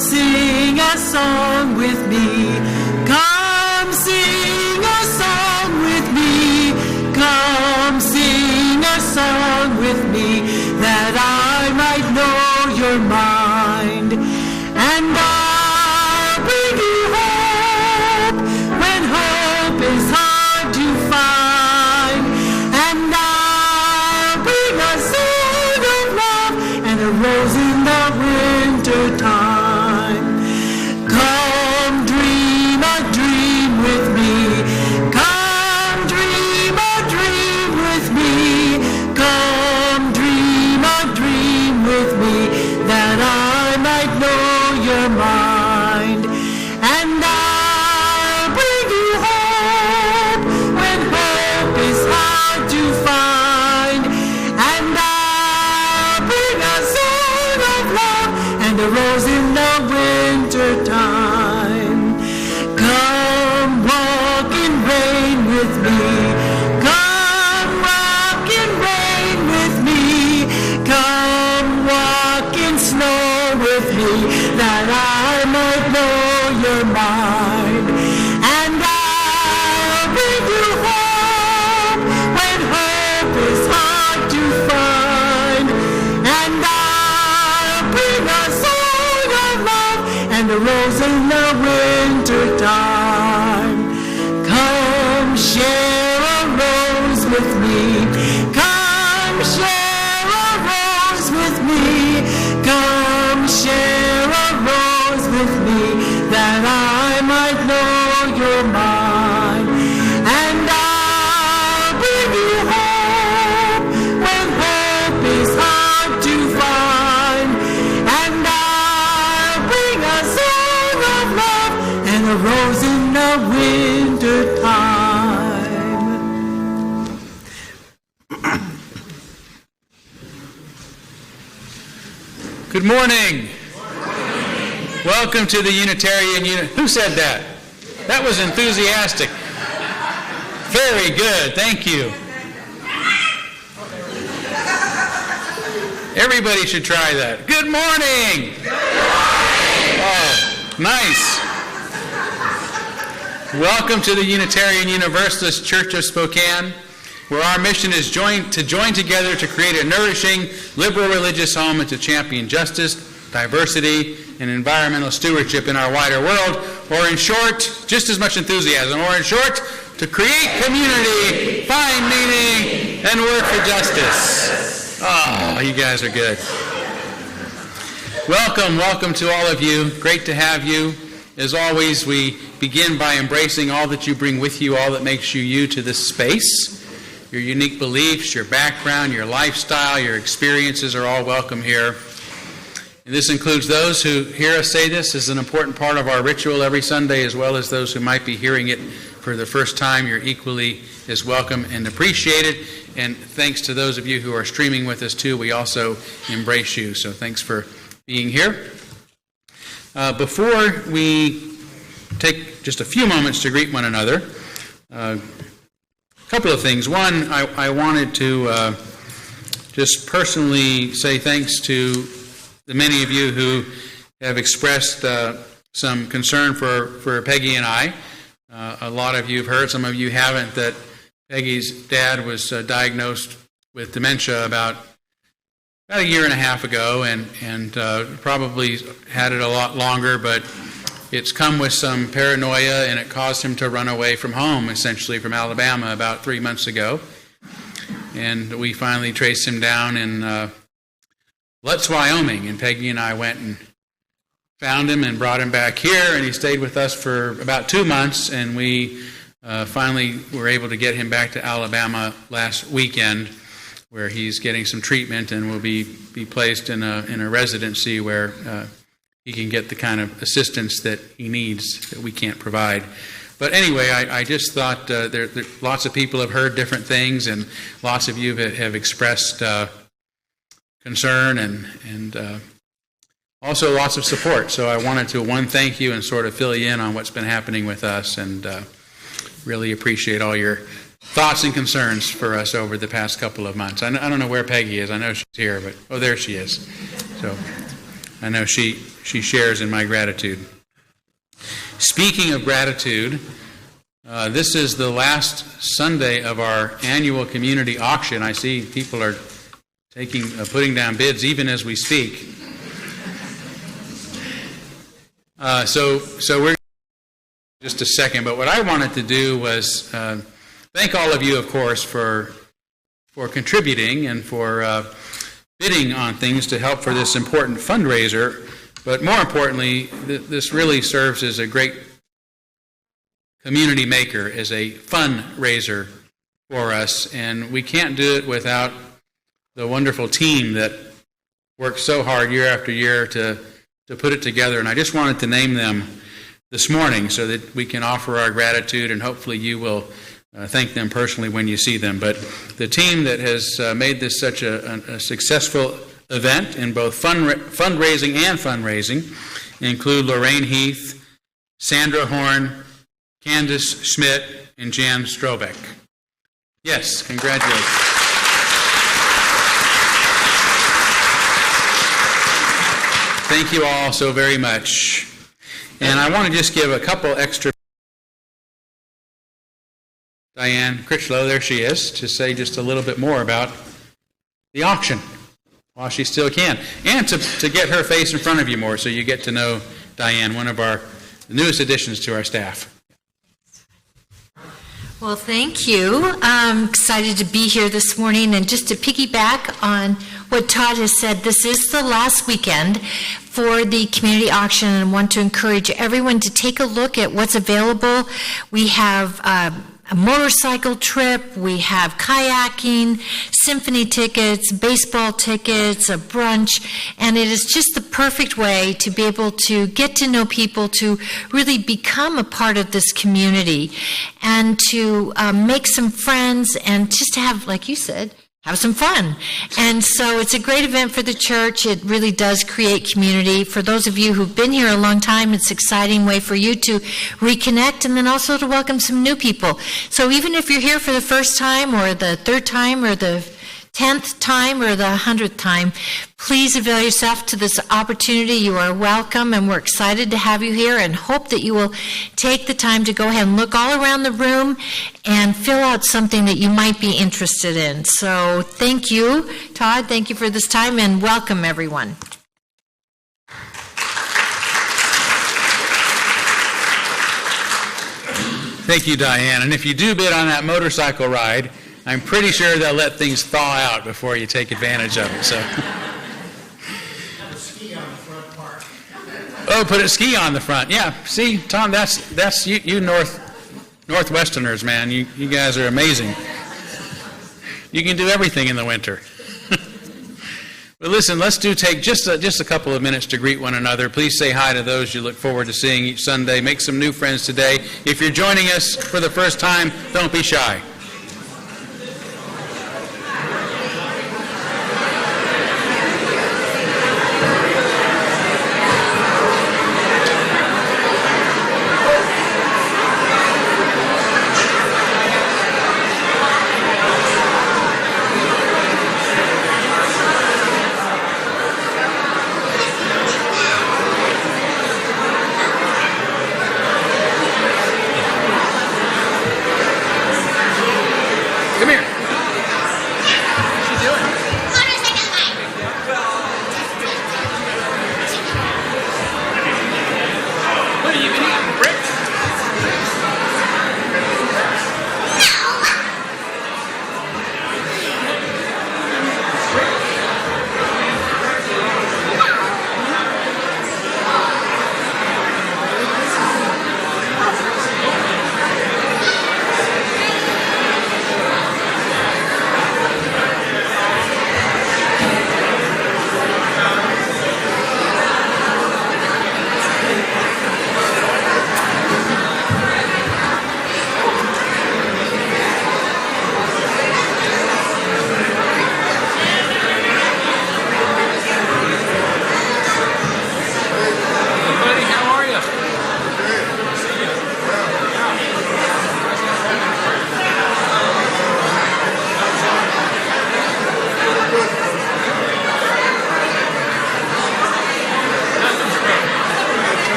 sing a song with me. Come sing a song with me. Come sing a song with me, that I might know your mind. And I'll bring you hope when hope is hard to find. And I'll bring a song of love and a rose in the winter time. Come dream a dream with me. Come dream a dream with me. Come dream a dream with me, that I might know your mind. And I'll bring you hope when hope is hard to find. And I'll bring a song of love and a rose in the winter time. Come walk in rain with me. Come walk in rain with me. Come walk in snow with me, that I might know your mind. And I'll bring you hope when hope is hard to find. And I'll bring a song of love and a rose in the winter time. Come share a rose with me. Come share a rose with me. Come share a rose with me, that I might know your mind. And I'll bring you hope when hope is hard to find. And I'll bring a song of love and a rose in the winter time. Good morning. Welcome to the Unitarian Who said that? That was enthusiastic. Very good. Thank you. Everybody should try that. Good morning. Oh, nice. Welcome to the Unitarian Universalist Church of Spokane, where our mission is to join together to create a nourishing, liberal religious home and to champion justice, diversity, and environmental stewardship in our wider world, or in short, just as much enthusiasm, or in short, to create community, find meaning, and work for justice. Oh, you guys are good. Welcome to all of you. Great to have you. As always, we begin by embracing all that you bring with you, all that makes you you to this space. Your unique beliefs, your background, your lifestyle, your experiences are all welcome here. And this includes those who hear us say this as an important part of our ritual every Sunday, as well as those who might be hearing it for the first time. You're equally as welcome and appreciated. And thanks to those of you who are streaming with us too. We also embrace you. So thanks for being here. Before we take just a few moments to greet one another, a couple of things. One, I wanted to just personally say thanks to the many of you who have expressed some concern for Peggy and I. A lot of you have heard, some of you haven't, that Peggy's dad was diagnosed with dementia about a year and a half ago, and probably had it a lot longer, but it's come with some paranoia, and it caused him to run away from home, essentially from Alabama, about 3 months ago. And we finally traced him down in Lutz, Wyoming, and Peggy and I went and found him and brought him back here, and he stayed with us for about 2 months, and we finally were able to get him back to Alabama last weekend, where he's getting some treatment and will be placed in a residency where he can get the kind of assistance that he needs that we can't provide. But anyway, I just thought there lots of people have heard different things, and lots of you have expressed concern and also lots of support. So I wanted to, thank you and sort of fill you in on what's been happening with us, and really appreciate all your thoughts and concerns for us over the past couple of months. I don't know where Peggy is. I know she's here, but there she is. So I know she shares in my gratitude. Speaking of gratitude, this is the last Sunday of our annual community auction. I see people are putting down bids even as we speak. So we're just a second, but what I wanted to do was thank all of you, of course, for contributing and for bidding on things to help for this important fundraiser. But more importantly, this really serves as a great community maker, as a fundraiser for us, and we can't do it without the wonderful team that works so hard year after year to put it together. And I just wanted to name them this morning so that we can offer our gratitude, and hopefully you will thank them personally when you see them. But the team that has made this such a successful event in both fundraising and fundraising include Lorraine Heath, Sandra Horn, Candace Schmidt, and Jan Strobeck. Yes, congratulations. Thank you all so very much. And I want to just give a couple extra. Diane Critchlow, there she is, to say just a little bit more about the auction while she still can. And to get her face in front of you more so you get to know Diane, one of our newest additions to our staff. Well, thank you. I'm excited to be here this morning, and just to piggyback on what Todd has said, this is the last weekend for the community auction, and I want to encourage everyone to take a look at what's available. We have a motorcycle trip, we have kayaking, symphony tickets, baseball tickets, a brunch, and it is just the perfect way to be able to get to know people, to really become a part of this community, and to make some friends, and just to have, like you said, have some fun. And so it's a great event for the church. It really does create community. For those of you who've been here a long time, it's an exciting way for you to reconnect, and then also to welcome some new people. So even if you're here for the first time or the third time or the 10th time or the 100th time, please avail yourself to this opportunity. You are welcome, and we're excited to have you here, and hope that you will take the time to go ahead and look all around the room and fill out something that you might be interested in. So thank you, Todd. Thank you for this time, and welcome, everyone. Thank you, Diane. And if you do bid on that motorcycle ride, I'm pretty sure they'll let things thaw out before you take advantage of it. So, ski on the front part. Oh, put a ski on the front. Yeah. See, Tom, that's you Northwesterners, man. You guys are amazing. You can do everything in the winter. But listen, let's take just a couple of minutes to greet one another. Please say hi to those you look forward to seeing each Sunday. Make some new friends today. If you're joining us for the first time, don't be shy.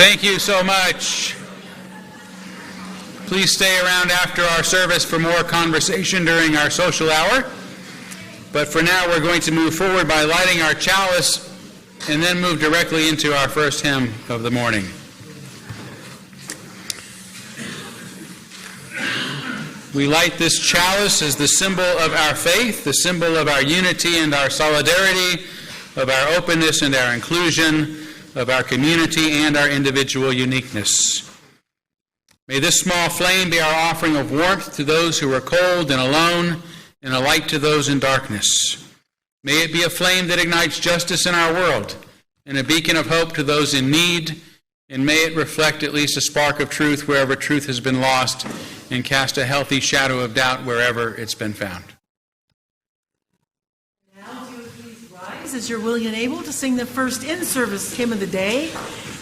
Thank you so much. Please stay around after our service for more conversation during our social hour. But for now, we're going to move forward by lighting our chalice and then move directly into our first hymn of the morning. We light this chalice as the symbol of our faith, the symbol of our unity and our solidarity, of our openness and our inclusion, of our community and our individual uniqueness. May this small flame be our offering of warmth to those who are cold and alone, and a light to those in darkness. May it be a flame that ignites justice in our world, and a beacon of hope to those in need, and may it reflect at least a spark of truth wherever truth has been lost, and cast a healthy shadow of doubt wherever it's been found. Now, if you would please rise as you're willing and able to sing the first in-service hymn of the day.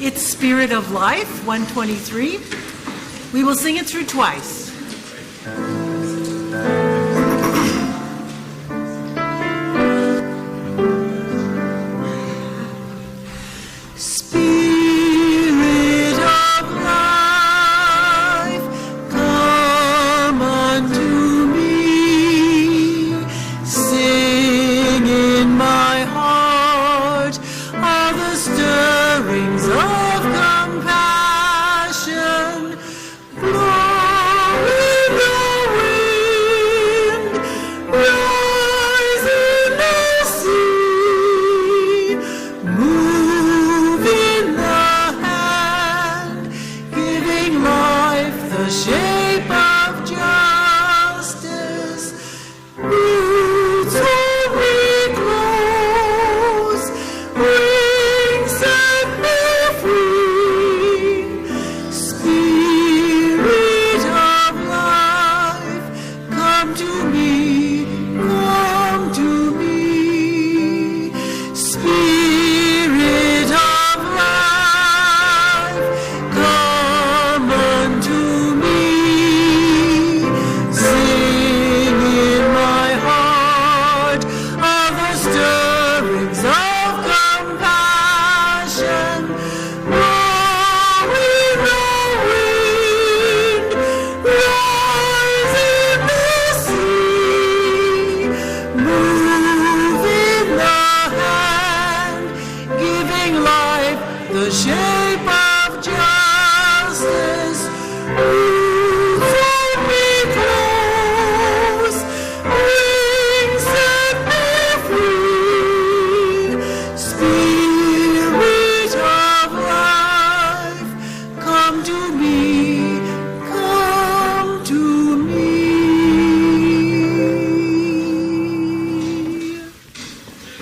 It's Spirit of Life, 123. We will sing it through twice.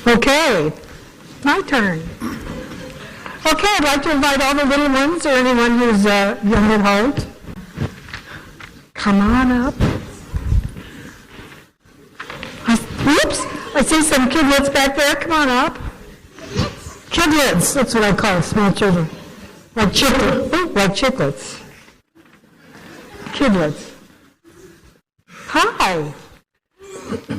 Okay, my turn. Okay, I'd like to invite all the little ones or anyone who's young at heart. Come on up. Whoops, I see some kidlets back there. Come on up. Kidlets, that's what I call small children. Like chiclets. Kidlets. Hi.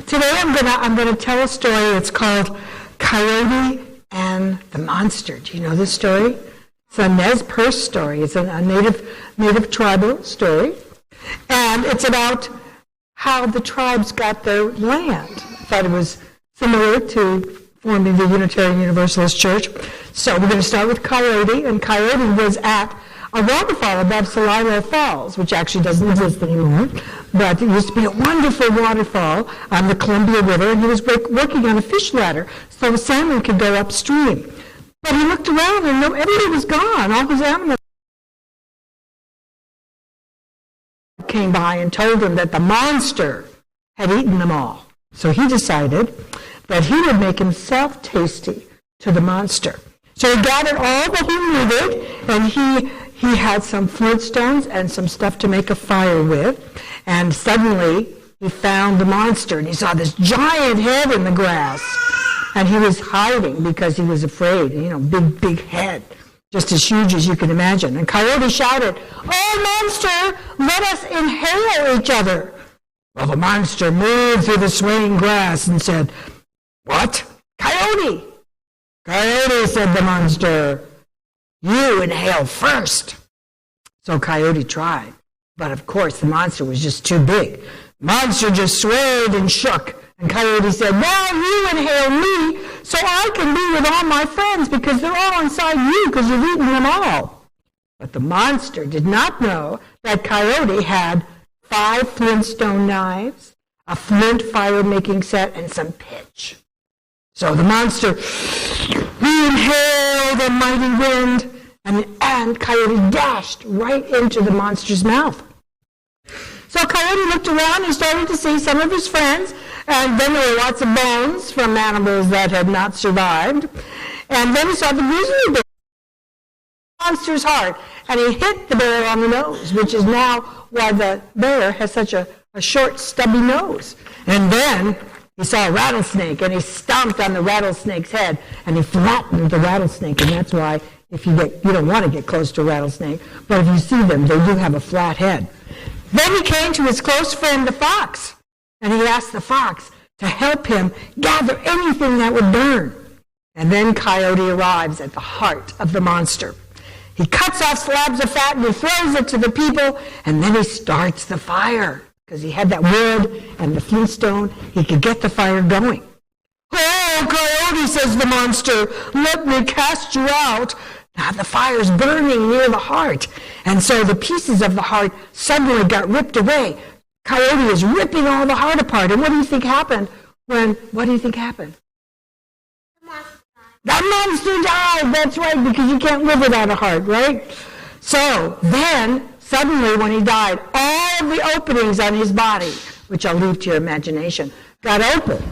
Today I'm gonna tell a story. It's called Coyote and the Monster. Do you know this story? It's a Nez Perce story. It's a native tribal story, and it's about how the tribes got their land. I thought it was similar to forming the Unitarian Universalist Church. So we're going to start with Coyote, and Coyote was at a waterfall above Salilo Falls, which actually doesn't exist anymore, but it used to be a wonderful waterfall on the Columbia River, and he was working on a fish ladder so the salmon could go upstream. But he looked around and everybody was gone. All his animals came by and told him that the monster had eaten them all. So he decided that he would make himself tasty to the monster. So he gathered all that he needed, and he had some flintstones and some stuff to make a fire with, and suddenly he found the monster, and he saw this giant head in the grass, and he was hiding because he was afraid, big head, just as huge as you can imagine. And Coyote shouted, "Oh, monster, let us inhale each other." Well, the monster moved through the swaying grass and said, "What? Coyote!" "Coyote," said the monster, You inhale first. So Coyote tried. But of course, the monster was just too big. The monster just swayed and shook. And Coyote said, well, you inhale me so I can be with all my friends because they're all inside you because you've eaten them all. But the monster did not know that Coyote had 5 flintstone knives, a flint fire-making set, and some pitch. So the monster, he inhaled a mighty wind, and Coyote dashed right into the monster's mouth. So Coyote looked around and started to see some of his friends, and then there were lots of bones from animals that had not survived. And then he saw the grizzly bear, the monster's heart, and he hit the bear on the nose, which is now why the bear has such a short, stubby nose. And then he saw a rattlesnake, and he stomped on the rattlesnake's head, and he flattened the rattlesnake, and that's why you don't want to get close to a rattlesnake, but if you see them, they do have a flat head. Then he came to his close friend, the fox, and he asked the fox to help him gather anything that would burn. And then Coyote arrives at the heart of the monster. He cuts off slabs of fat and he throws it to the people, and then he starts the fire. Because he had that wood and the flintstone, he could get the fire going. Oh, Coyote, says the monster, let me cast you out. Now the fire's burning near the heart. And so the pieces of the heart suddenly got ripped away. Coyote is ripping all the heart apart. And what do you think happened? What do you think happened? The monster died. That's right, because you can't live without a heart, right? So then, suddenly when he died, all of the openings on his body, which I'll leave to your imagination, got open.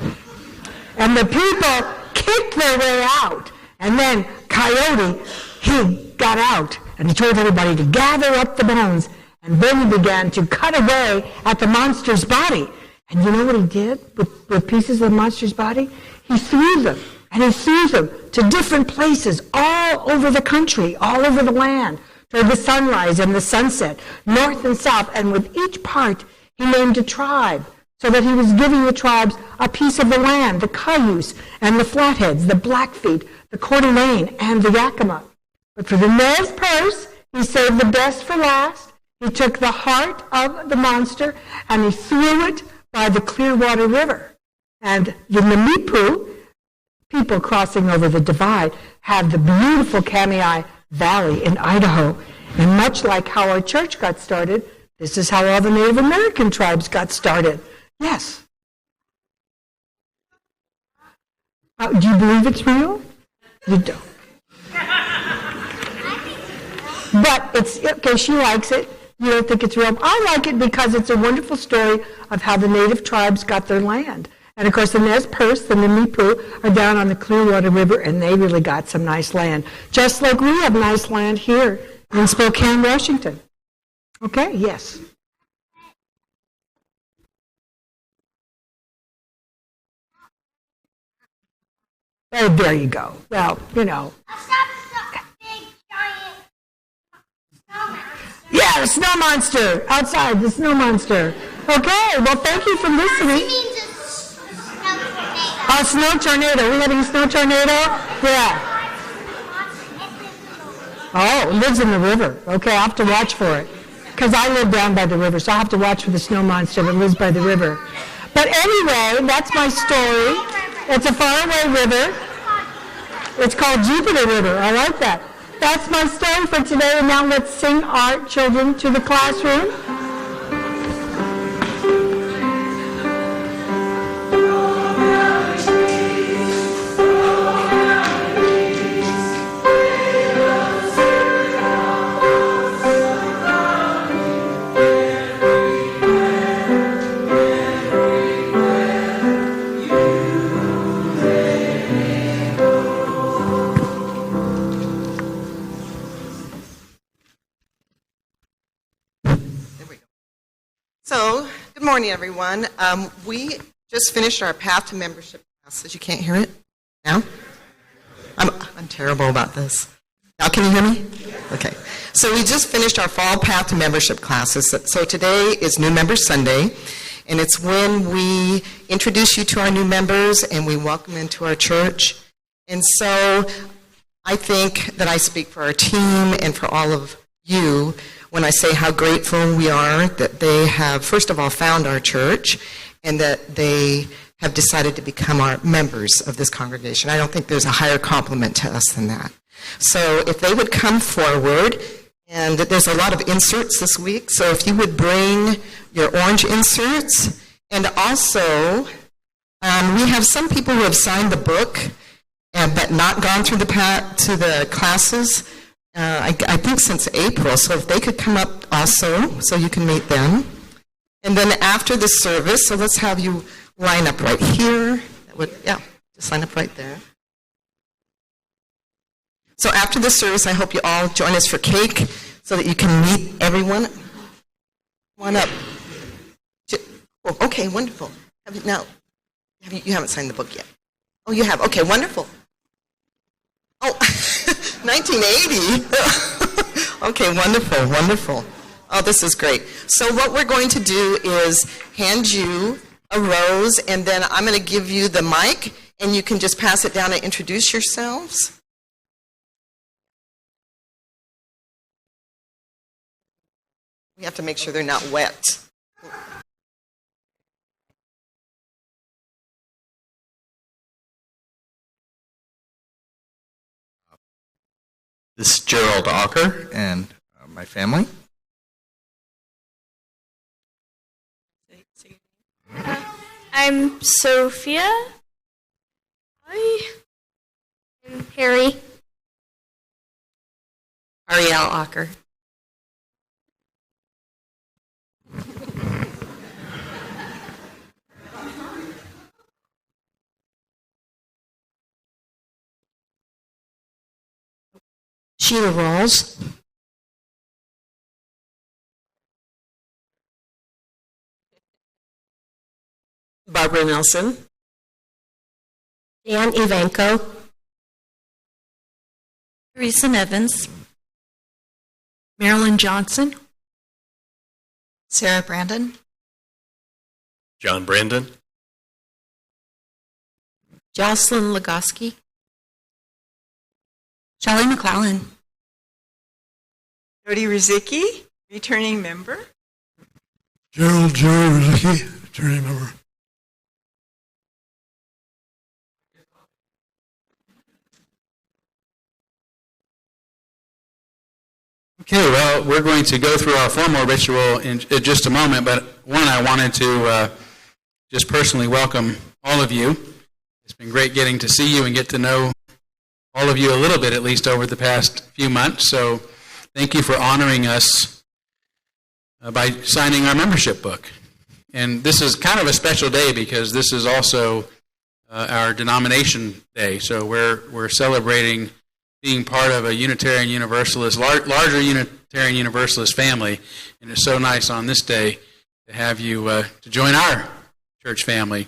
And the people kicked their way out. And then Coyote, he got out, and he told everybody to gather up the bones. And then he began to cut away at the monster's body. And you know what he did with pieces of the monster's body? He threw them, and he threw them to different places all over the country, all over the land, toward the sunrise and the sunset, north and south. And with each part, he named a tribe, so that he was giving the tribes a piece of the land, the Cayuse and the Flatheads, the Blackfeet, the Coeur d'Alene, and the Yakima. But for the Nez Perce, he saved the best for last. He took the heart of the monster and he threw it by the Clearwater River. And the Namipu, people crossing over the divide, have the beautiful Kamei Valley in Idaho. And much like how our church got started, this is how all the Native American tribes got started. Yes. Do you believe it's real? You don't. But it's okay, she likes it. You don't think it's real. I like it because it's a wonderful story of how the native tribes got their land. And of course, the Nez Perce, the Namipu, are down on the Clearwater River, and they really got some nice land. Just like we have nice land here in Spokane, Washington. Okay, yes. Oh, there you go. Well, you know. Yeah, the snow monster. Outside, the snow monster. Okay, well, thank you for listening. A snow tornado. We're having a snow tornado? Yeah. Oh, it lives in the river. Okay, I'll have to watch for it. Because I live down by the river, so I'll have to watch for the snow monster that lives by the river. But anyway, that's my story. It's a faraway river. It's called Jupiter River. I like that. That's my story for today, and now let's sing our children to the classroom. So, good morning, everyone. We just finished our Path to Membership classes. You can't hear it now? I'm terrible about this. Now, can you hear me? Okay. So we just finished our Fall Path to Membership classes. So today is New Member Sunday, and it's when we introduce you to our new members and we welcome into our church. And so I think that I speak for our team and for all of you when I say how grateful we are that they have, first of all, found our church and that they have decided to become our members of this congregation. I don't think there's a higher compliment to us than that. So if they would come forward, and there's a lot of inserts this week, so if you would bring your orange inserts, and also we have some people who have signed the book but not gone through the classes, I think since April, so if they could come up also so you can meet them. And then after the service, so let's have you line up right here. Just line up right there. So after the service, I hope you all join us for cake so that you can meet everyone. Come on up. Oh, okay, wonderful. You haven't signed the book yet. Oh, you have. Okay, wonderful. Oh, 1980. Okay, wonderful, wonderful. Oh, this is great. So what we're going to do is hand you a rose, and then I'm going to give you the mic, and you can just pass it down and introduce yourselves. We have to make sure they're not wet. This is Gerald Ocker and my family. I'm Sophia. Hi. I'm Harry. Ariel Ocker. Sheila Rawls. Barbara Nelson. Dan Ivanko. Teresa Evans. Marilyn Johnson. Sarah Brandon. John Brandon. Jocelyn Legoski. Shelley McClellan. Jody Rizicki, returning member. Gerald Rizicki, returning member. Okay, well, we're going to go through our formal ritual in just a moment, but one, I wanted to just personally welcome all of you. It's been great getting to see you and get to know all of you a little bit, at least over the past few months. So thank you for honoring us by signing our membership book. And this is kind of a special day because this is also our denomination day. So we're celebrating being part of a Unitarian Universalist, larger Unitarian Universalist family. And it's so nice on this day to have you to join our church family.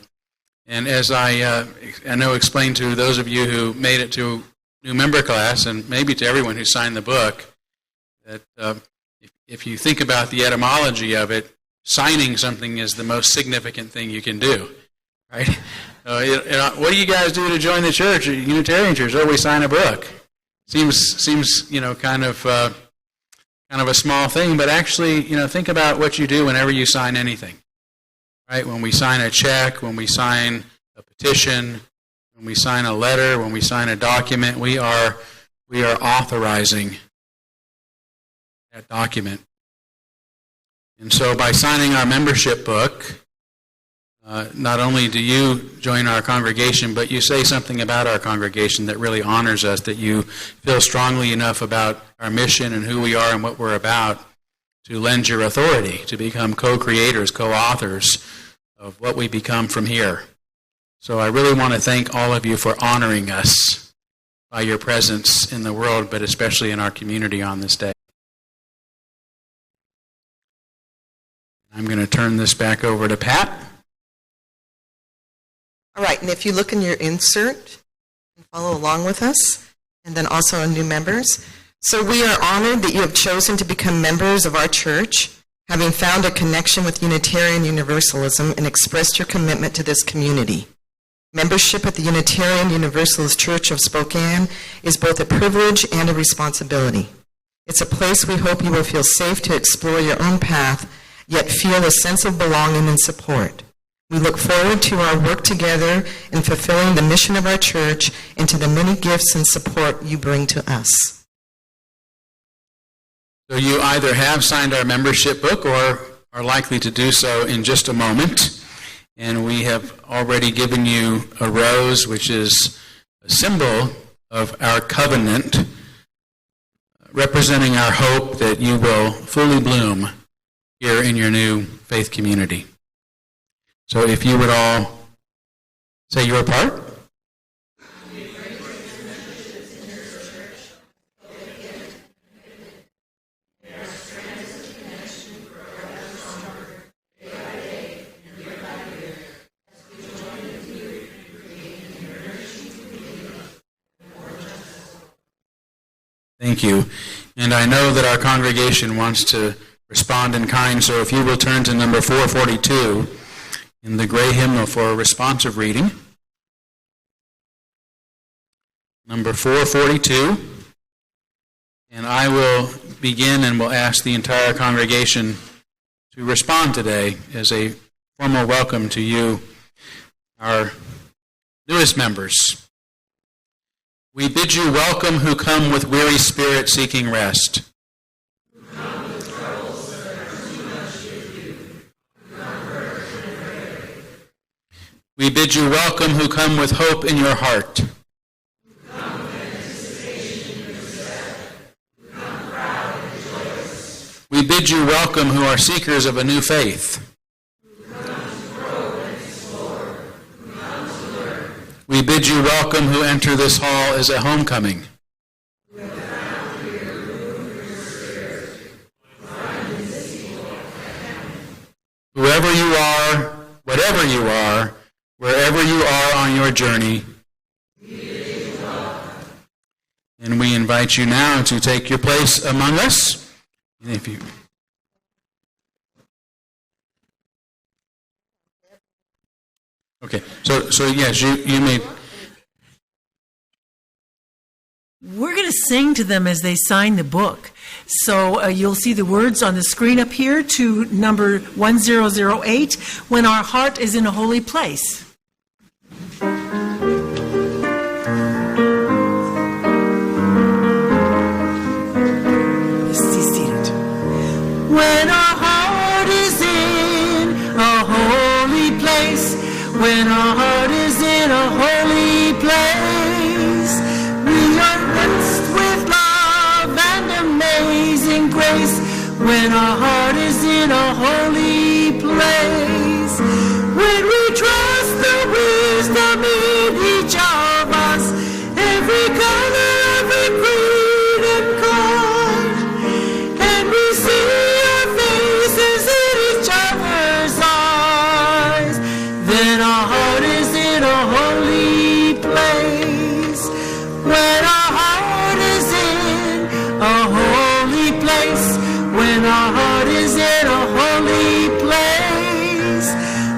And as I know explained to those of you who made it to new member class, and maybe to everyone who signed the book, that if you think about the etymology of it, signing something is the most significant thing you can do, right? What do you guys do to join the church, Unitarian church? Oh, we sign a book. Seems kind of a small thing, but actually, think about what you do whenever you sign anything, right? When we sign a check, when we sign a petition, when we sign a letter, when we sign a document, we are authorizing that document. And so by signing our membership book, not only do you join our congregation, but you say something about our congregation that really honors us, that you feel strongly enough about our mission and who we are and what we're about to lend your authority to become co-creators, co-authors of what we become from here. So I really want to thank all of you for honoring us by your presence in the world, but especially in our community on this day. I'm going to turn this back over to Pat. All right, and if you look in your insert and follow along with us, and then also on new members. So we are honored that you have chosen to become members of our church, having found a connection with Unitarian Universalism and expressed your commitment to this community. Membership at the Unitarian Universalist Church of Spokane is both a privilege and a responsibility. It's a place we hope you will feel safe to explore your own path, yet feel a sense of belonging and support. We look forward to our work together in fulfilling the mission of our church and to the many gifts and support you bring to us. So you either have signed our membership book or are likely to do so in just a moment. And we have already given you a rose, which is a symbol of our covenant, representing our hope that you will fully bloom here in your new faith community. So if you would all say your part. Thank you. And I know that our congregation wants to respond in kind, so if you will turn to number 442 in the gray hymnal for a responsive reading. Number 442. And I will begin and will ask the entire congregation to respond today as a formal welcome to you, our newest members. We bid you welcome who come with weary spirit seeking rest. We bid you welcome who come with hope in your heart. We bid you welcome who are seekers of a new faith. We bid you welcome who enter this hall as a homecoming. Whoever you are, whatever you are, wherever you are on your journey, and we invite you now to take your place among us. And if you Okay, so yes, you may. We're going to sing to them as they sign the book. So you'll see the words on the screen up here to number 1008, When Our Heart is in a Holy Place. When our heart is in a holy place, when our heart is in a holy place, we are blessed with love and amazing grace. When our heart is in a holy place, when we trust the wisdom in each of us, every color, every creed and kind, and we see our faces in each other's eyes, then our heart is in a holy place. When our heart is in a holy place, when our heart is in a holy place,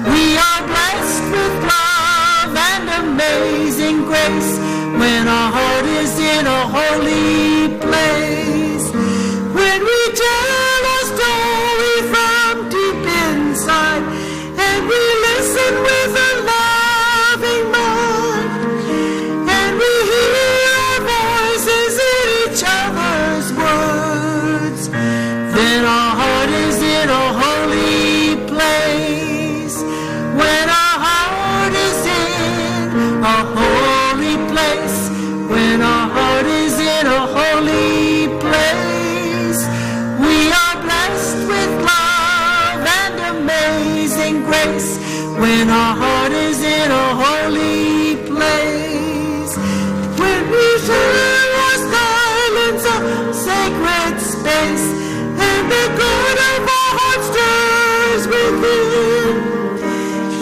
we are blessed with love and amazing grace. When our heart is in a holy place, when we tell our story from deep inside, and we listen with a loving mind, and we hear our voices in each other's words, then our heart is in a holy place. When our heart is in a holy place, when our heart is in a holy place, we are blessed with love and amazing grace. When our heart is in a holy place, when we share our silence, a sacred space, and the good of our heart stirs within,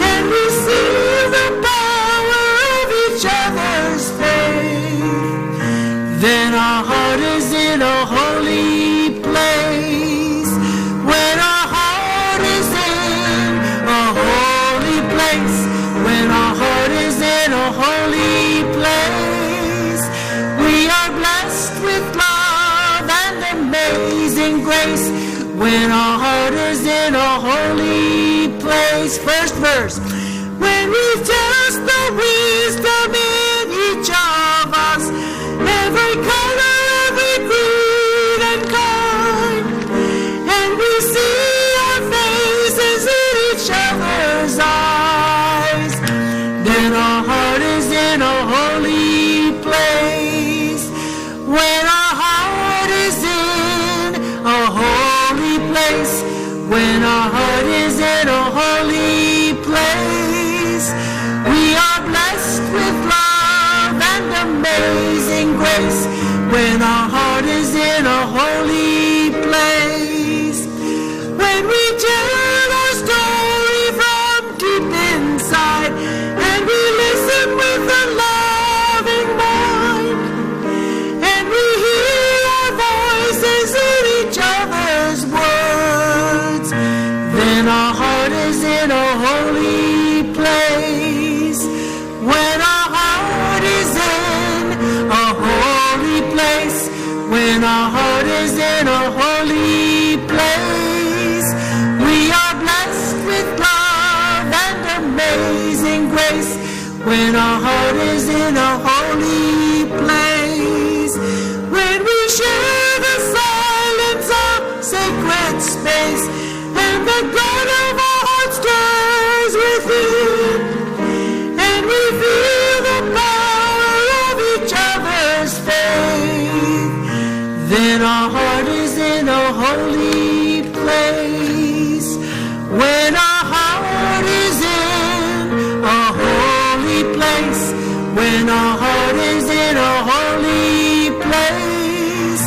and we see the power of each other's faith, then our heart is in a holy place. When our heart is in a holy place, when our heart place, when our heart is in a holy place. First verse. When we test the wisdom in each of us, every color, every creed and kind, and we see our faces in each other's eyes, then our heart is in a holy place. When our heart is in a holy place, when our heart is in a holy place, we are blessed with love and amazing grace. When our heart is in a holy place, when we tell our story from deep inside, and we listen with a loving mind, and we hear our voices in each other's words, then our heart is in a holy place. When our heart is in a holy place, when our heart is in a holy place, we are blessed with love and amazing grace. When our heart is in a holy place, when we share the silence of sacred space, and the God of our heart stirs within, and we feel the power of each other's faith, then our heart is in a holy place. When our heart is in a holy place, when our heart is in a holy place,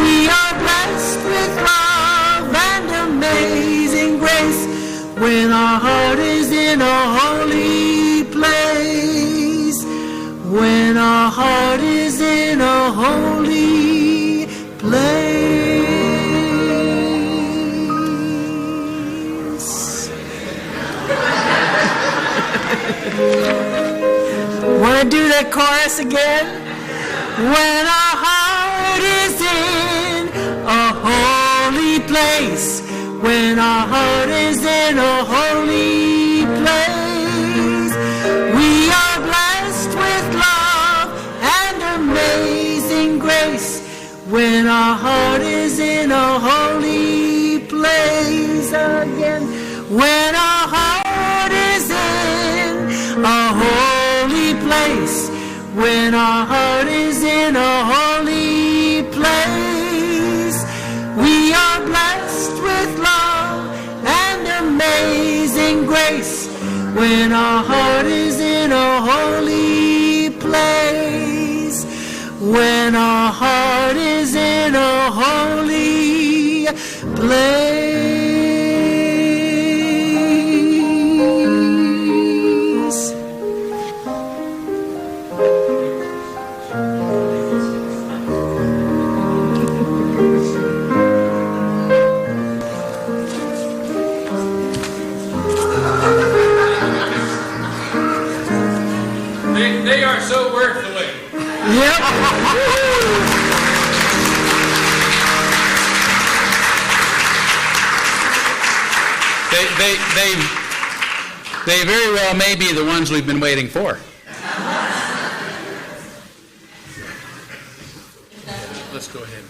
we are blessed with love and amazing grace. When our heart is in a holy place, when our heart is in a holy place. Want to do that chorus again? When our heart is in a holy place, when our heart is in a holy place, we are blessed with love and amazing grace. When our heart is in a holy place again, when our heart is in a holy place, when our heart is in a holy place, we are blessed with love and amazing grace. When our heart is in a holy place, when our heart is in a holy place. They are so worth the wait. Yep. They very well may be the ones we've been waiting for. Let's go ahead.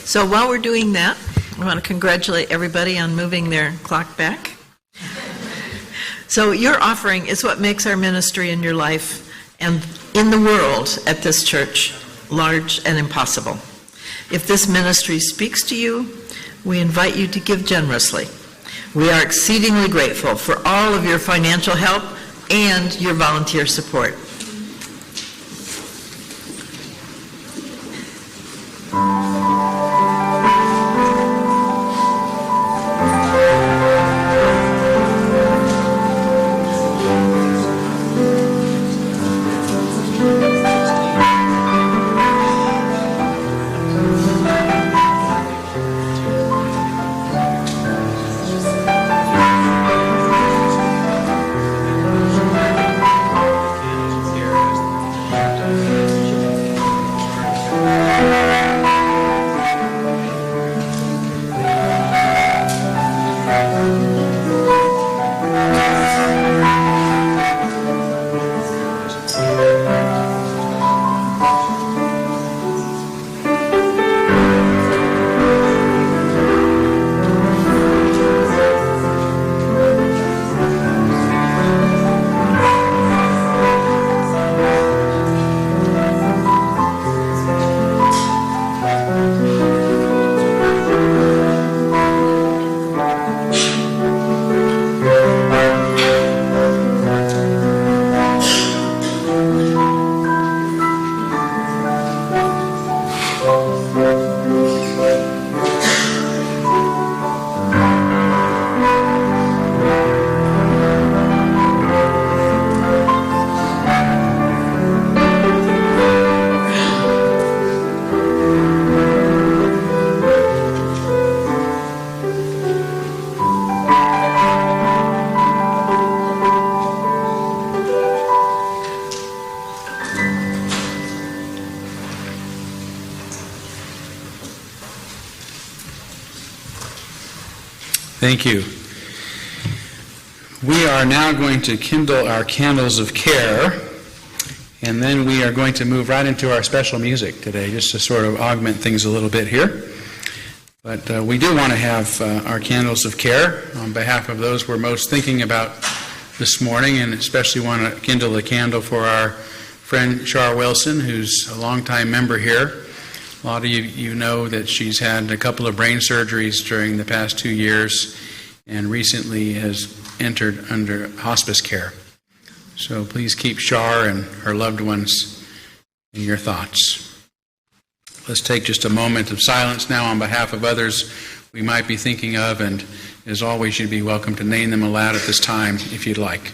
So while we're doing that, I want to congratulate everybody on moving their clock back. So your offering is what makes our ministry in your life and in the world at this church large and impossible. If this ministry speaks to you, we invite you to give generously. We are exceedingly grateful for all of your financial help and your volunteer support. Thank you. We are now going to kindle our candles of care, and then we are going to move right into our special music today, just to sort of augment things a little bit here. But we do want to have our candles of care on behalf of those we're most thinking about this morning, and especially want to kindle a candle for our friend Char Wilson, who's a longtime member here. A lot of you know that she's had a couple of brain surgeries during the past 2 years and recently has entered under hospice care. So please keep Char and her loved ones in your thoughts. Let's take just a moment of silence now on behalf of others we might be thinking of, and as always, you'd be welcome to name them aloud at this time if you'd like.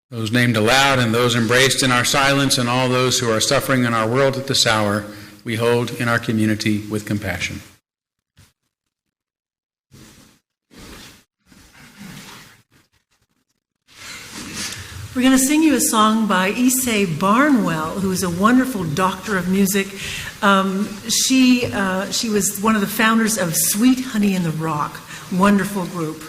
Those named aloud and those embraced in our silence, and all those who are suffering in our world at this hour, we hold in our community with compassion. We're going to sing you a song by Issei Barnwell, who is a wonderful doctor of music. She was one of the founders of Sweet Honey in the Rock, wonderful group.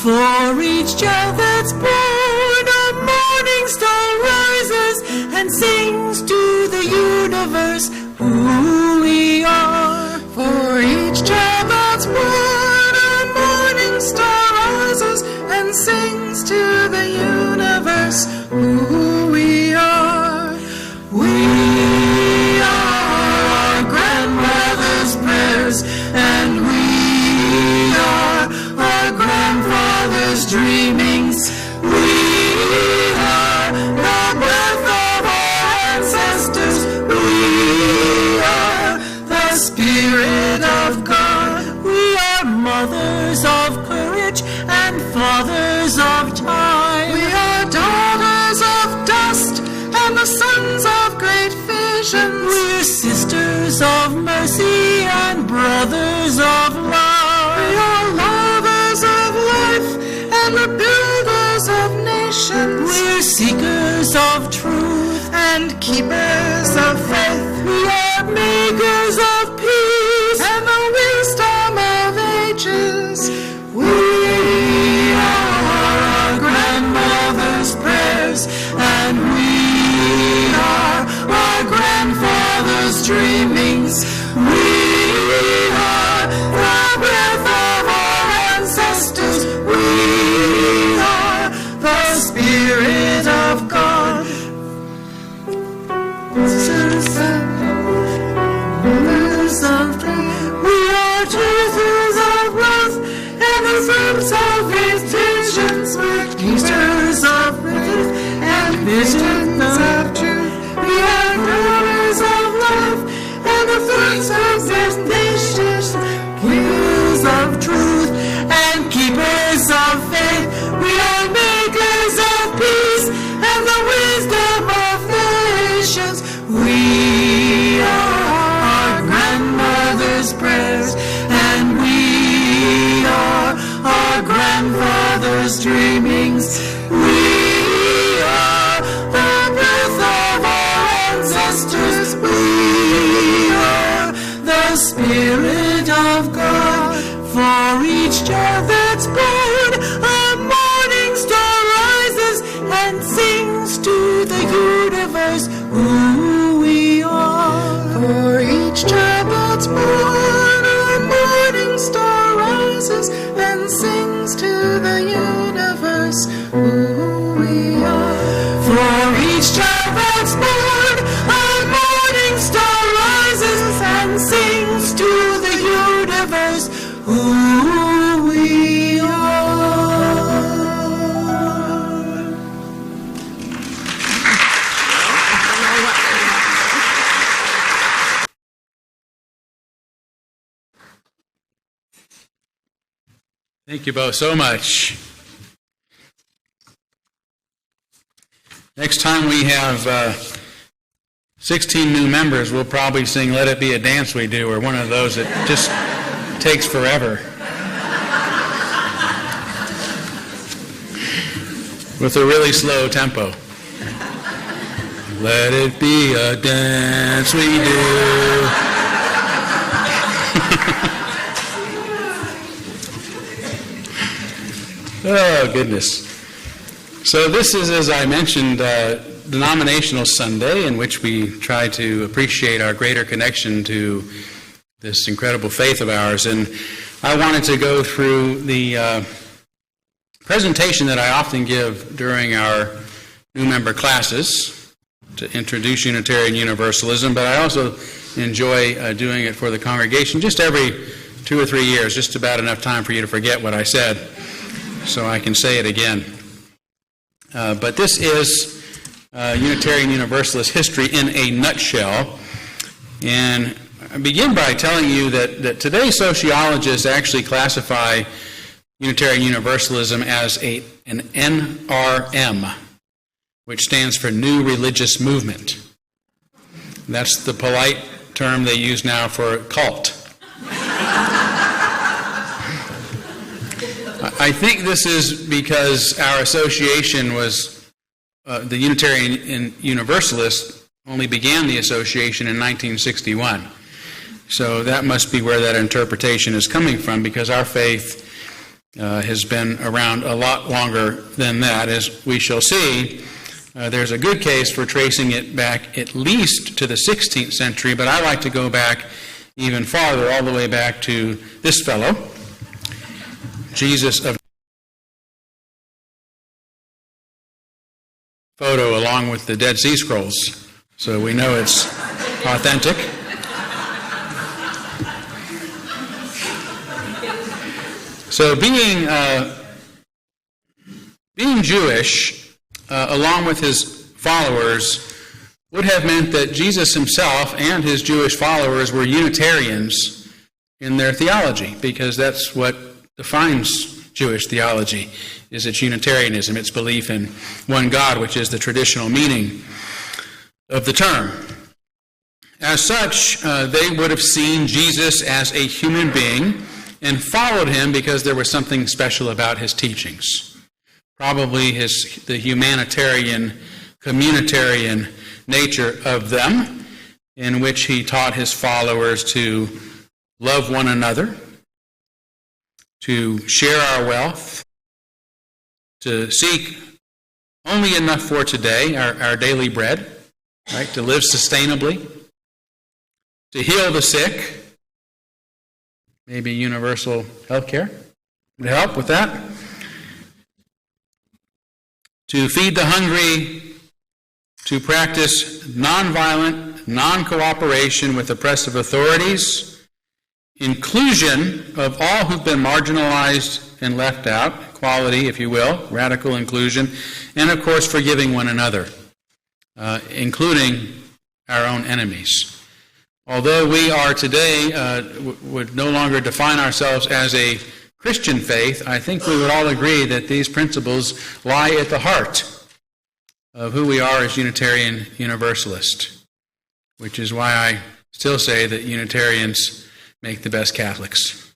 For each child that's born, a morning star rises and sings to the universe who we are. For each child that's born, a morning star rises and sings to the universe who we are. We are our grandmother's prayers, and we are our grandfather's dreamings. We are the breath of our ancestors. We are the Spirit of God. We are mothers of courage and fathers of time. We are daughters of dust and the sons of great visions. We're sisters of mercy and brothers of love. We are lovers of life and the builders of nations. We're seekers of truth and keepers of faith. We are makers of peace and the wisdom of ages. We are our grandmother's prayers, and we are our grandfather's dreamings. We are the breath of our ancestors. We are the Spirit of God. Sisters and brothers of truth. We are truthers of love and the fruits of his visions. We're teachers of truth and visions of truth. We are daughters of love and the fruits of his nations. Givers of truth and keepers of faith. We are makers of peace and the wisdom of nations. We are our grandmother's prayers, and we are our grandfather's dreamings. We are the breath of our ancestors. We are the Spirit of God. For each child that's born, a morning star rises and sings to the universe who we are. For each child that's born, a morning star rises and sings to the universe who we are. For each child that's born, a morning star rises and sings to the universe who we are. Thank you both so much. Next time we have 16 new members, we'll probably sing Let It Be a Dance We Do, or one of those that just takes forever. With a really slow tempo. Let it be a dance we do. Oh, goodness. So this is, as I mentioned, Denominational Sunday, in which we try to appreciate our greater connection to this incredible faith of ours. And I wanted to go through the presentation that I often give during our new member classes to introduce Unitarian Universalism, but I also enjoy doing it for the congregation just every 2 or 3 years, just about enough time for you to forget what I said, so I can say it again. But this is Unitarian Universalist history in a nutshell. And I begin by telling you that today's sociologists actually classify Unitarian Universalism as an NRM, which stands for New Religious Movement. That's the polite term they use now for cult. I think this is because our association was, the Unitarian Universalist only began the association in 1961. So that must be where that interpretation is coming from, because our faith has been around a lot longer than that. As we shall see, there's a good case for tracing it back at least to the 16th century, but I like to go back even farther, all the way back to this fellow, Jesus of photo along with the Dead Sea Scrolls, so we know it's authentic. So being Jewish, along with his followers, would have meant that Jesus himself and his Jewish followers were Unitarians in their theology, because that's what defines Jewish theology, is its Unitarianism, its belief in one God, which is the traditional meaning of the term. As such, they would have seen Jesus as a human being and followed him because there was something special about his teachings. Probably the humanitarian, communitarian nature of them, in which he taught his followers to love one another, to share our wealth, to seek only enough for today, our daily bread, right? To live sustainably, to heal the sick, maybe universal health care would help with that, to feed the hungry, to practice nonviolent, non-cooperation with oppressive authorities, inclusion of all who've been marginalized and left out, equality, if you will, radical inclusion, and of course forgiving one another, including our own enemies. Although we are today, would no longer define ourselves as a Christian faith, I think we would all agree that these principles lie at the heart of who we are as Unitarian Universalist, which is why I still say that Unitarians make the best Catholics.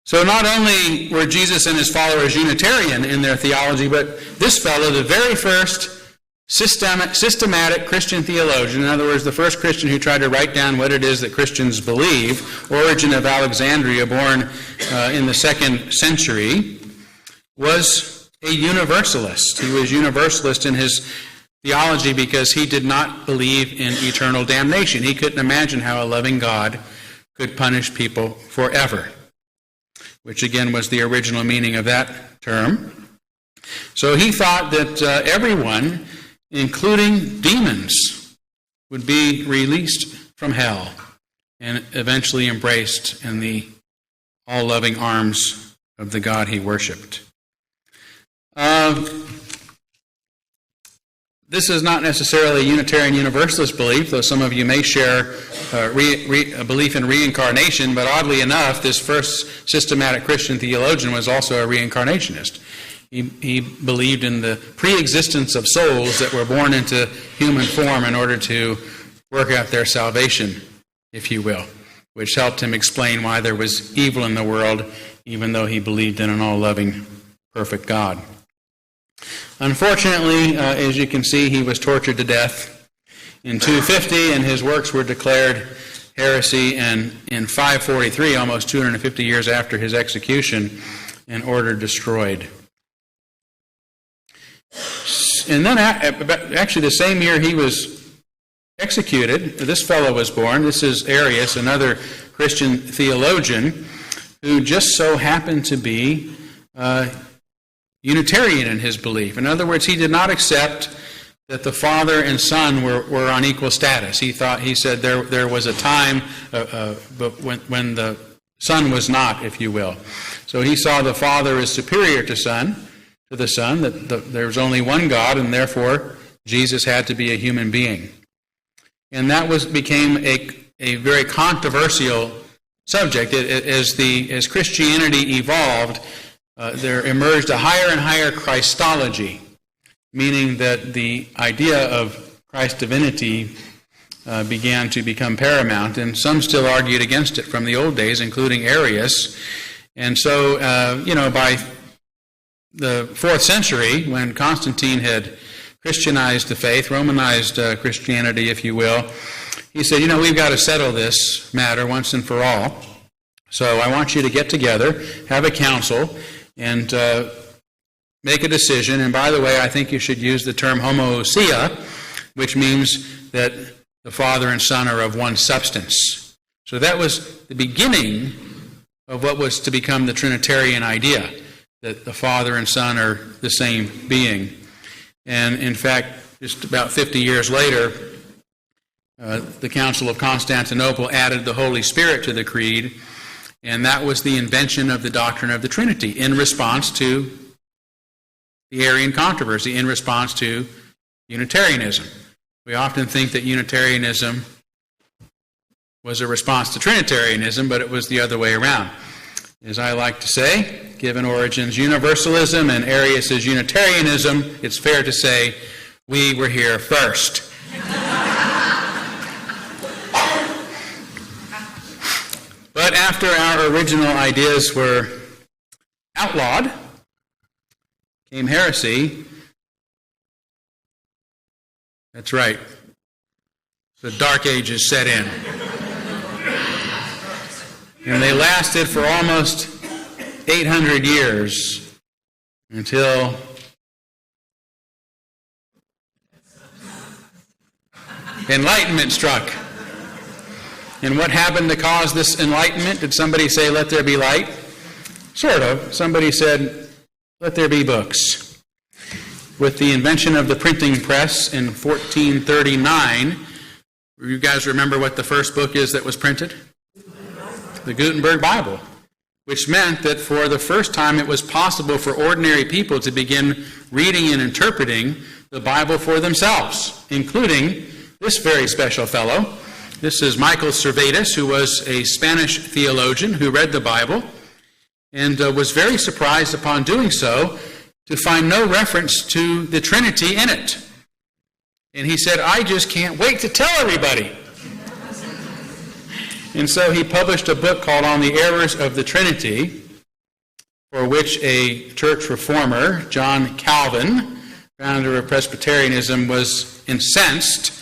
So not only were Jesus and his followers Unitarian in their theology, but this fellow, the very first systematic Christian theologian, in other words, the first Christian who tried to write down what it is that Christians believe, Origen of Alexandria, born in the 2nd century, was a Universalist. He was Universalist in his theology because he did not believe in eternal damnation. He couldn't imagine how a loving God could punish people forever, which again was the original meaning of that term. So he thought that everyone, including demons, would be released from hell and eventually embraced in the all-loving arms of the God he worshipped. This is not necessarily a Unitarian Universalist belief, though some of you may share a belief in reincarnation, but oddly enough, this first systematic Christian theologian was also a reincarnationist. He believed in the pre-existence of souls that were born into human form in order to work out their salvation, if you will, which helped him explain why there was evil in the world, even though he believed in an all-loving, perfect God. Unfortunately, as you can see, he was tortured to death in 250, and his works were declared heresy, and in 543, almost 250 years after his execution, and ordered destroyed. And then, actually the same year he was executed, this fellow was born. This is Arius, another Christian theologian, who just so happened to be Unitarian in his belief. In other words, he did not accept that the Father and Son were on equal status. He said there was a time but when the Son was not, if you will. So he saw the Father as superior to the Son, that there was only one God, and therefore Jesus had to be a human being. And that became a very controversial subject. As Christianity evolved, there emerged a higher and higher Christology, meaning that the idea of Christ's divinity began to become paramount, and some still argued against it from the old days, including Arius. And so, by the 4th century, when Constantine had Christianized the faith, Romanized Christianity, if you will, he said, we've got to settle this matter once and for all. So I want you to get together, have a council, and make a decision. And by the way, I think you should use the term homoousia, which means that the Father and Son are of one substance. So that was the beginning of what was to become the Trinitarian idea, that the Father and Son are the same being. And in fact, just about 50 years later, the Council of Constantinople added the Holy Spirit to the Creed, and that was the invention of the doctrine of the Trinity in response to the Arian controversy, in response to Unitarianism. We often think that Unitarianism was a response to Trinitarianism, but it was the other way around. As I like to say, given Origen's Universalism and Arius' Unitarianism, it's fair to say we were here first. But after our original ideas were outlawed, came heresy. That's right. The Dark Ages set in. And they lasted for almost 800 years until Enlightenment struck. And what happened to cause this enlightenment? Did somebody say, let there be light? Sort of. Somebody said, let there be books. With the invention of the printing press in 1439, you guys remember what the first book is that was printed? The Gutenberg Bible, which meant that for the first time it was possible for ordinary people to begin reading and interpreting the Bible for themselves, including this very special fellow. This is Michael Servetus, who was a Spanish theologian who read the Bible and was very surprised upon doing so to find no reference to the Trinity in it. And he said, I just can't wait to tell everybody. And so he published a book called On the Errors of the Trinity, for which a church reformer, John Calvin, founder of Presbyterianism, was incensed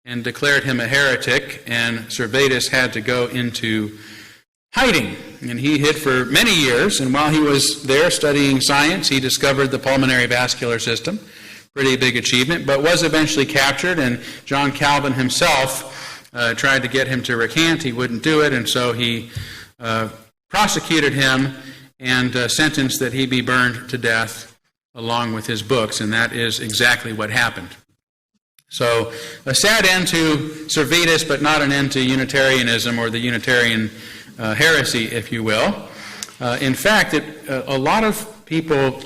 and declared him a heretic, and Servetus had to go into hiding. And he hid for many years, and while he was there studying science, he discovered the pulmonary vascular system. Pretty big achievement, but was eventually captured, and John Calvin himself tried to get him to recant. He wouldn't do it, and so he prosecuted him and sentenced that he be burned to death along with his books, and that is exactly what happened. So a sad end to Servetus, but not an end to Unitarianism or the Unitarian heresy, if you will. In fact, a lot of people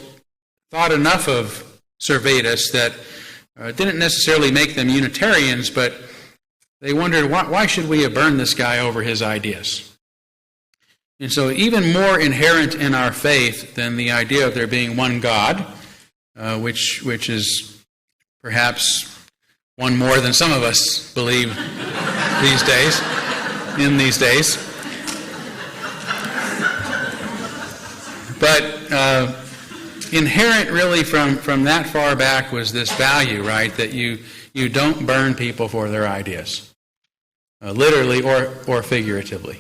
thought enough of Servetus that didn't necessarily make them Unitarians, but they wondered, why should we have burned this guy over his ideas? And so even more inherent in our faith than the idea of there being one God, which is perhaps one more than some of us believe these days. But inherent really from that far back was this value, right, that you don't burn people for their ideas, literally or figuratively.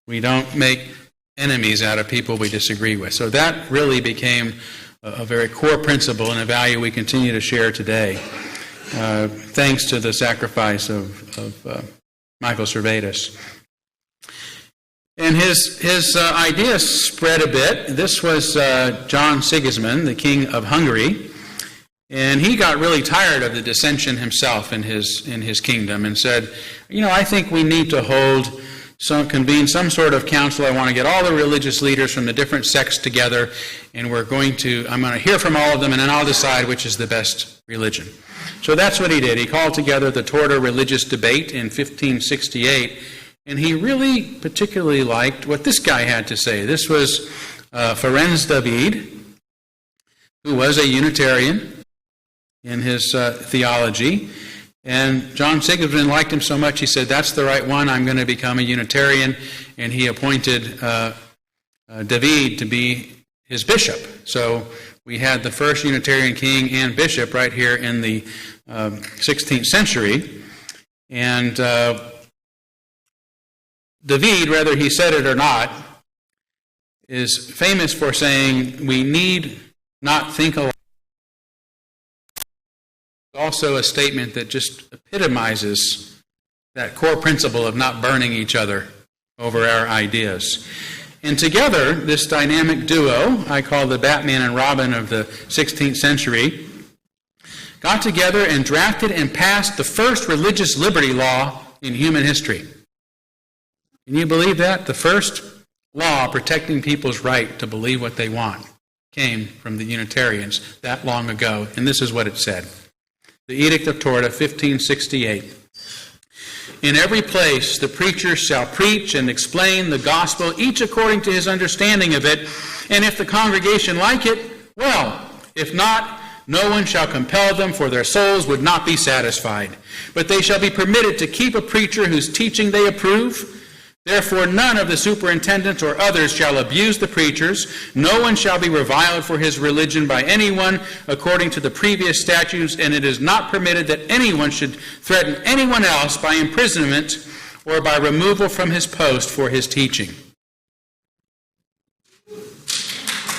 We don't make enemies out of people we disagree with. So that really became a very core principle and a value we continue to share today, thanks to the sacrifice of Michael Servetus. And his ideas spread a bit. This was John Sigismund, the king of Hungary, and he got really tired of the dissension himself in his kingdom and said, I think we need to convene some sort of council. I want to get all the religious leaders from the different sects together, and I'm going to hear from all of them, and then I'll decide which is the best religion. So that's what he did. He called together the Torda religious debate in 1568, and he really particularly liked what this guy had to say. This was Ferenc David, who was a Unitarian in his theology. And John Sigismund liked him so much, he said, that's the right one, I'm going to become a Unitarian. And he appointed David to be his bishop. So we had the first Unitarian king and bishop right here in the 16th century. And David, whether he said it or not, is famous for saying, we need not think alike. Also a statement that just epitomizes that core principle of not burning each other over our ideas. And together, this dynamic duo, I call the Batman and Robin of the 16th century, got together and drafted and passed the first religious liberty law in human history. Can you believe that? The first law protecting people's right to believe what they want came from the Unitarians that long ago, and this is what it said. The Edict of Torda, 1568. In every place the preacher shall preach and explain the gospel, each according to his understanding of it, and if the congregation like it, well. If not, no one shall compel them, for their souls would not be satisfied. But they shall be permitted to keep a preacher whose teaching they approve. Therefore none of the superintendents or others shall abuse the preachers. No one shall be reviled for his religion by anyone according to the previous statutes, and it is not permitted that anyone should threaten anyone else by imprisonment or by removal from his post for his teaching.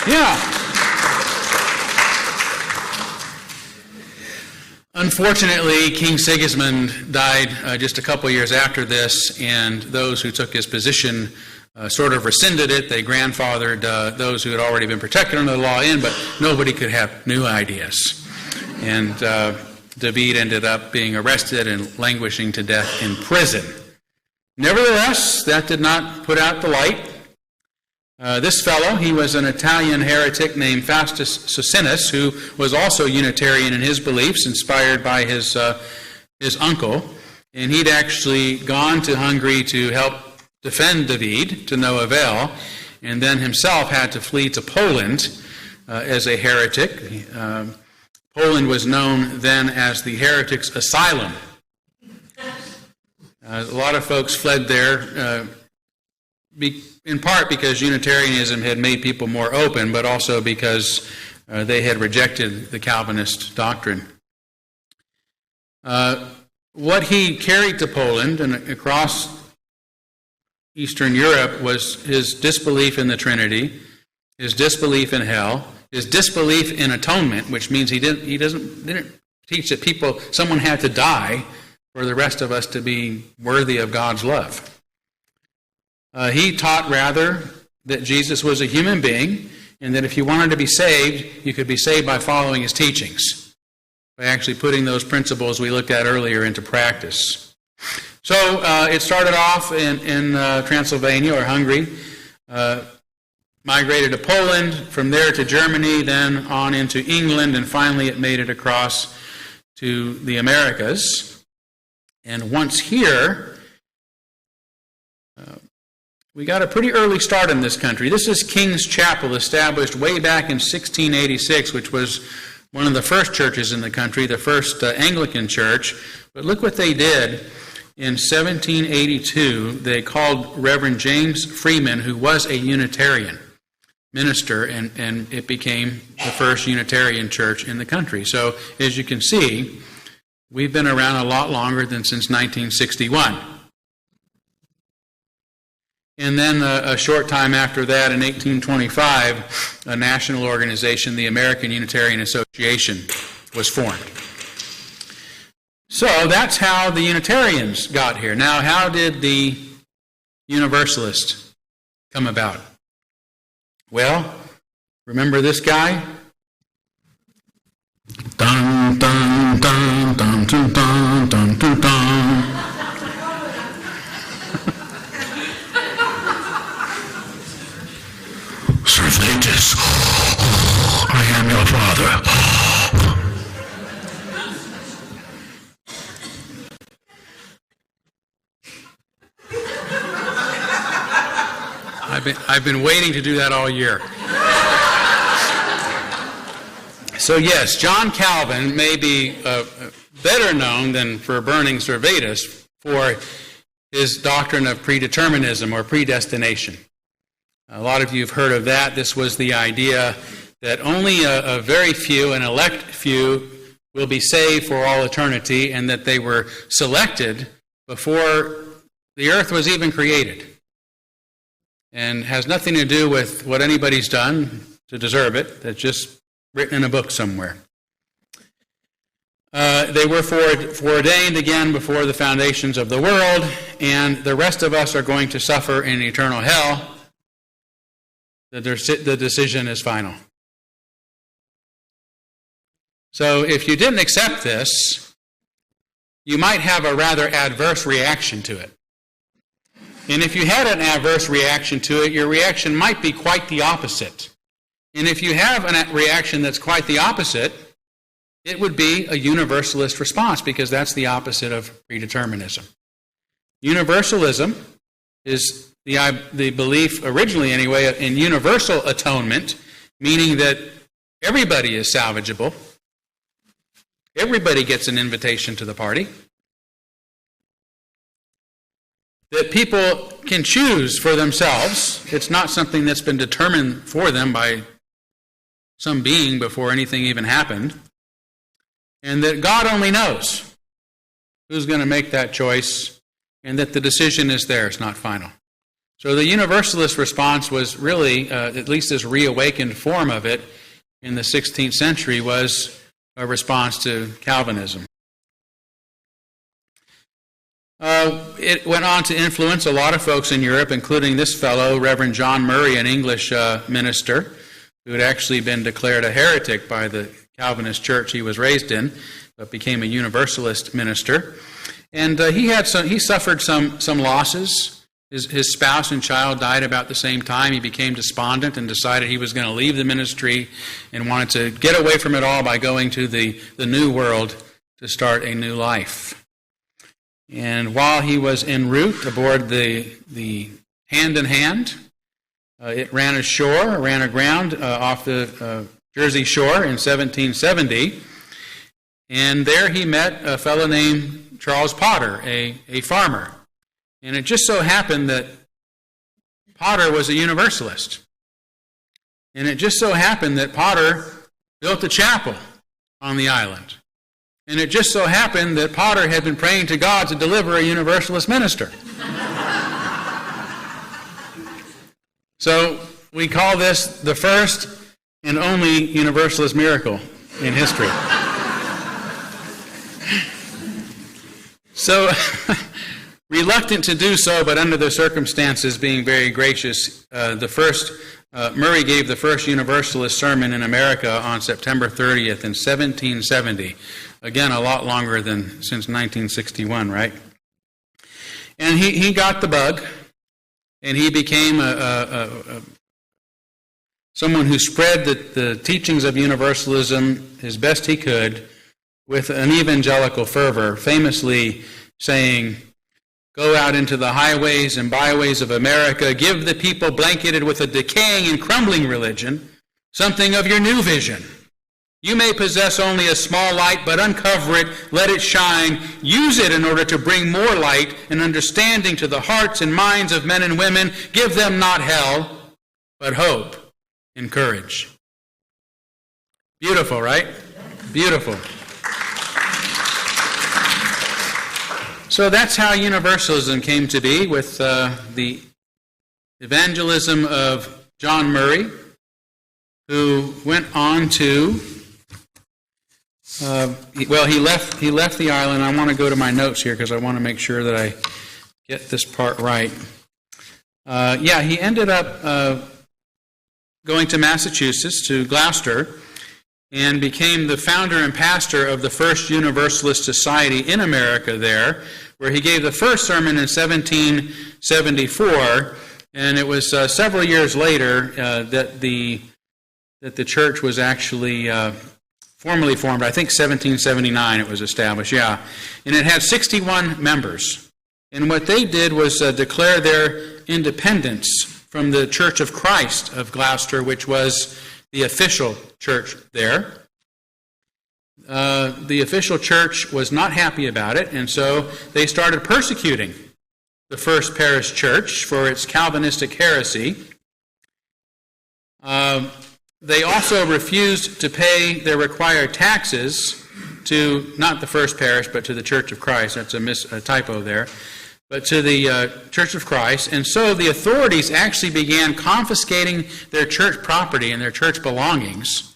Yeah. Unfortunately, King Sigismund died just a couple years after this, and those who took his position sort of rescinded it. They grandfathered those who had already been protected under the law in, but nobody could have new ideas. And David ended up being arrested and languishing to death in prison. Nevertheless, that did not put out the light. This fellow, he was an Italian heretic named Faustus Socinus, who was also Unitarian in his beliefs, inspired by his uncle. And he'd actually gone to Hungary to help defend David, to no avail, and then himself had to flee to Poland as a heretic. Poland was known then as the Heretics' Asylum. A lot of folks fled there, in part because Unitarianism had made people more open, but also because they had rejected the Calvinist doctrine. What he carried to Poland and across Eastern Europe was his disbelief in the Trinity, his disbelief in hell, his disbelief in atonement, which means he didn't teach that someone had to die for the rest of us to be worthy of God's love. He taught rather that Jesus was a human being, and that if you wanted to be saved, you could be saved by following his teachings, by actually putting those principles we looked at earlier into practice. So it started off in Transylvania or Hungary, migrated to Poland, from there to Germany, then on into England, and finally it made it across to the Americas. And once here, we got a pretty early start in this country. This is King's Chapel, established way back in 1686, which was one of the first churches in the country, the first Anglican church. But look what they did. In 1782, they called Reverend James Freeman, who was a Unitarian minister, and it became the first Unitarian church in the country. So, as you can see, we've been around a lot longer than since 1961. And then a short time after that, in 1825, a national organization, the American Unitarian Association, was formed. So that's how the Unitarians got here. Now, how did the Universalists come about? Well, remember this guy? Dun, dun, dun, dun, dun, dun, dun, dun, dun. Servetus, I am your father. I've been waiting to do that all year. So yes, John Calvin may be better known than for burning Servetus for his doctrine of predeterminism or predestination. A lot of you have heard of that. This was the idea that only a very few, an elect few, will be saved for all eternity, and that they were selected before the earth was even created. And has nothing to do with what anybody's done to deserve it. That's just written in a book somewhere. They were foreordained again before the foundations of the world, and the rest of us are going to suffer in eternal hell. The decision is final. So if you didn't accept this, you might have a rather adverse reaction to it. And if you had an adverse reaction to it, your reaction might be quite the opposite. And if you have a reaction that's quite the opposite, it would be a universalist response, because that's the opposite of predeterminism. Universalism is the belief, originally anyway, in universal atonement, meaning that everybody is salvageable. Everybody gets an invitation to the party. That people can choose for themselves. It's not something that's been determined for them by some being before anything even happened. And that God only knows who's going to make that choice, and that the decision is theirs, not final. So the Universalist response was really, at least this reawakened form of it in the 16th century, was a response to Calvinism. It went on to influence a lot of folks in Europe, including this fellow, Reverend John Murray, an English minister, who had actually been declared a heretic by the Calvinist church he was raised in, but became a Universalist minister. And he suffered some losses. His spouse and child died about the same time. He became despondent and decided he was going to leave the ministry and wanted to get away from it all by going to the New World to start a new life. And while he was en route aboard the Hand in Hand, it ran aground off the Jersey shore in 1770. And there he met a fellow named Charles Potter, a farmer. And it just so happened that Potter was a Universalist. And it just so happened that Potter built a chapel on the island. And it just so happened that Potter had been praying to God to deliver a Universalist minister. So we call this the first and only Universalist miracle in history. So, reluctant to do so, but under the circumstances being very gracious, Murray gave the first Universalist sermon in America on September 30th in 1770. Again, a lot longer than since 1961, right? And he got the bug, and he became someone who spread the teachings of Universalism as best he could with an evangelical fervor, famously saying, "Go out into the highways and byways of America, give the people blanketed with a decaying and crumbling religion something of your new vision. You may possess only a small light, but uncover it, let it shine, use it in order to bring more light and understanding to the hearts and minds of men and women. Give them not hell, but hope and courage." Beautiful, right? Beautiful. So that's how Universalism came to be, with the evangelism of John Murray, who went on to, he left the island. I want to go to my notes here because I want to make sure that I get this part right. He ended up going to Massachusetts, to Gloucester, and became the founder and pastor of the first Universalist society in America there, where he gave the first sermon in 1774, and it was several years later that the church was actually formally formed. I think 1779 it was established, and it had 61 members. And what they did was declare their independence from the Church of Christ of Gloucester, which was the official church there. The official church was not happy about it, and so they started persecuting the First Parish Church for its Calvinistic heresy. They also refused to pay their required taxes to, not the First Parish, but to the Church of Christ. That's a typo there. But to the Church of Christ. And so the authorities actually began confiscating their church property and their church belongings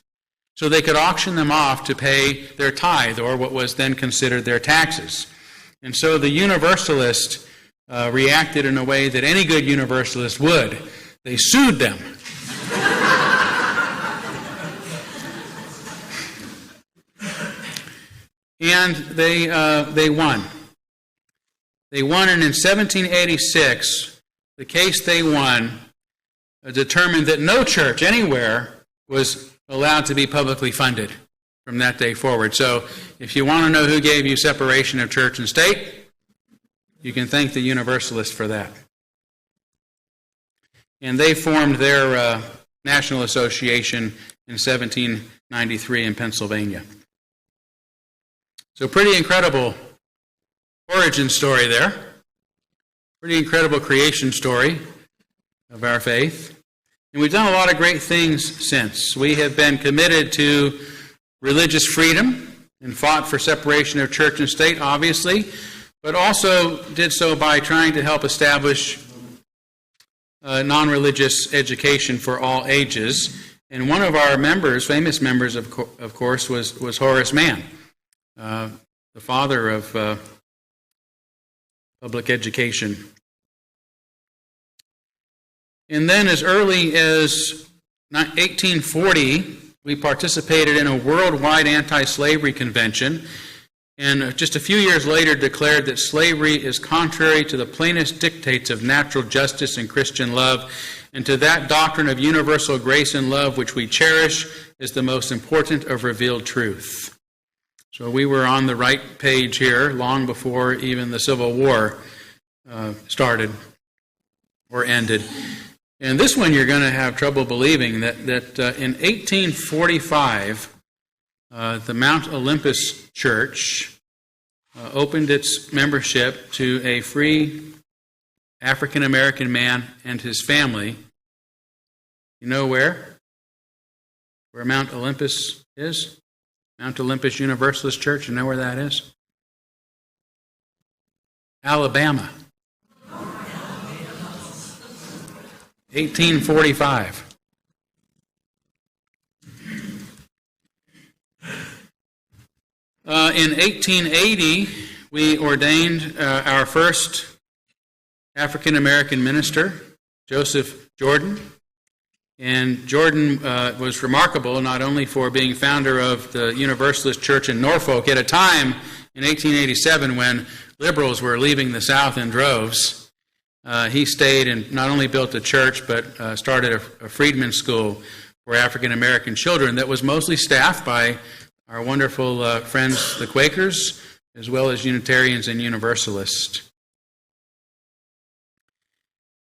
so they could auction them off to pay their tithe, or what was then considered their taxes. And so the Universalist reacted in a way that any good Universalist would. They sued them. And they won. They won, and in 1786, the case they won determined that no church anywhere was allowed to be publicly funded from that day forward. So if you want to know who gave you separation of church and state, you can thank the Universalists for that. And they formed their National Association in 1793 in Pennsylvania. So pretty incredible origin story there. Pretty incredible creation story of our faith. And we've done a lot of great things since. We have been committed to religious freedom and fought for separation of church and state, obviously, but also did so by trying to help establish non-religious education for all ages. And one of our members, famous members, of course, was Horace Mann, the father of public education. And then as early as 1840, we participated in a worldwide anti-slavery convention, and just a few years later declared that slavery is contrary to the plainest dictates of natural justice and Christian love, and to that doctrine of universal grace and love which we cherish is the most important of revealed truth. So we were on the right page here long before even the Civil War started or ended. And this one you're going to have trouble believing, that in 1845, the Mount Olympus Church opened its membership to a free African-American man and his family. You know where? Where Mount Olympus is? Mount Olympus Universalist Church, you know where that is? Alabama. 1845. In 1880, we ordained our first African-American minister, Joseph Jordan. And Jordan was remarkable not only for being founder of the Universalist Church in Norfolk at a time in 1887 when liberals were leaving the South in droves. He stayed and not only built a church, but started a freedmen's school for African-American children that was mostly staffed by our wonderful friends, the Quakers, as well as Unitarians and Universalists.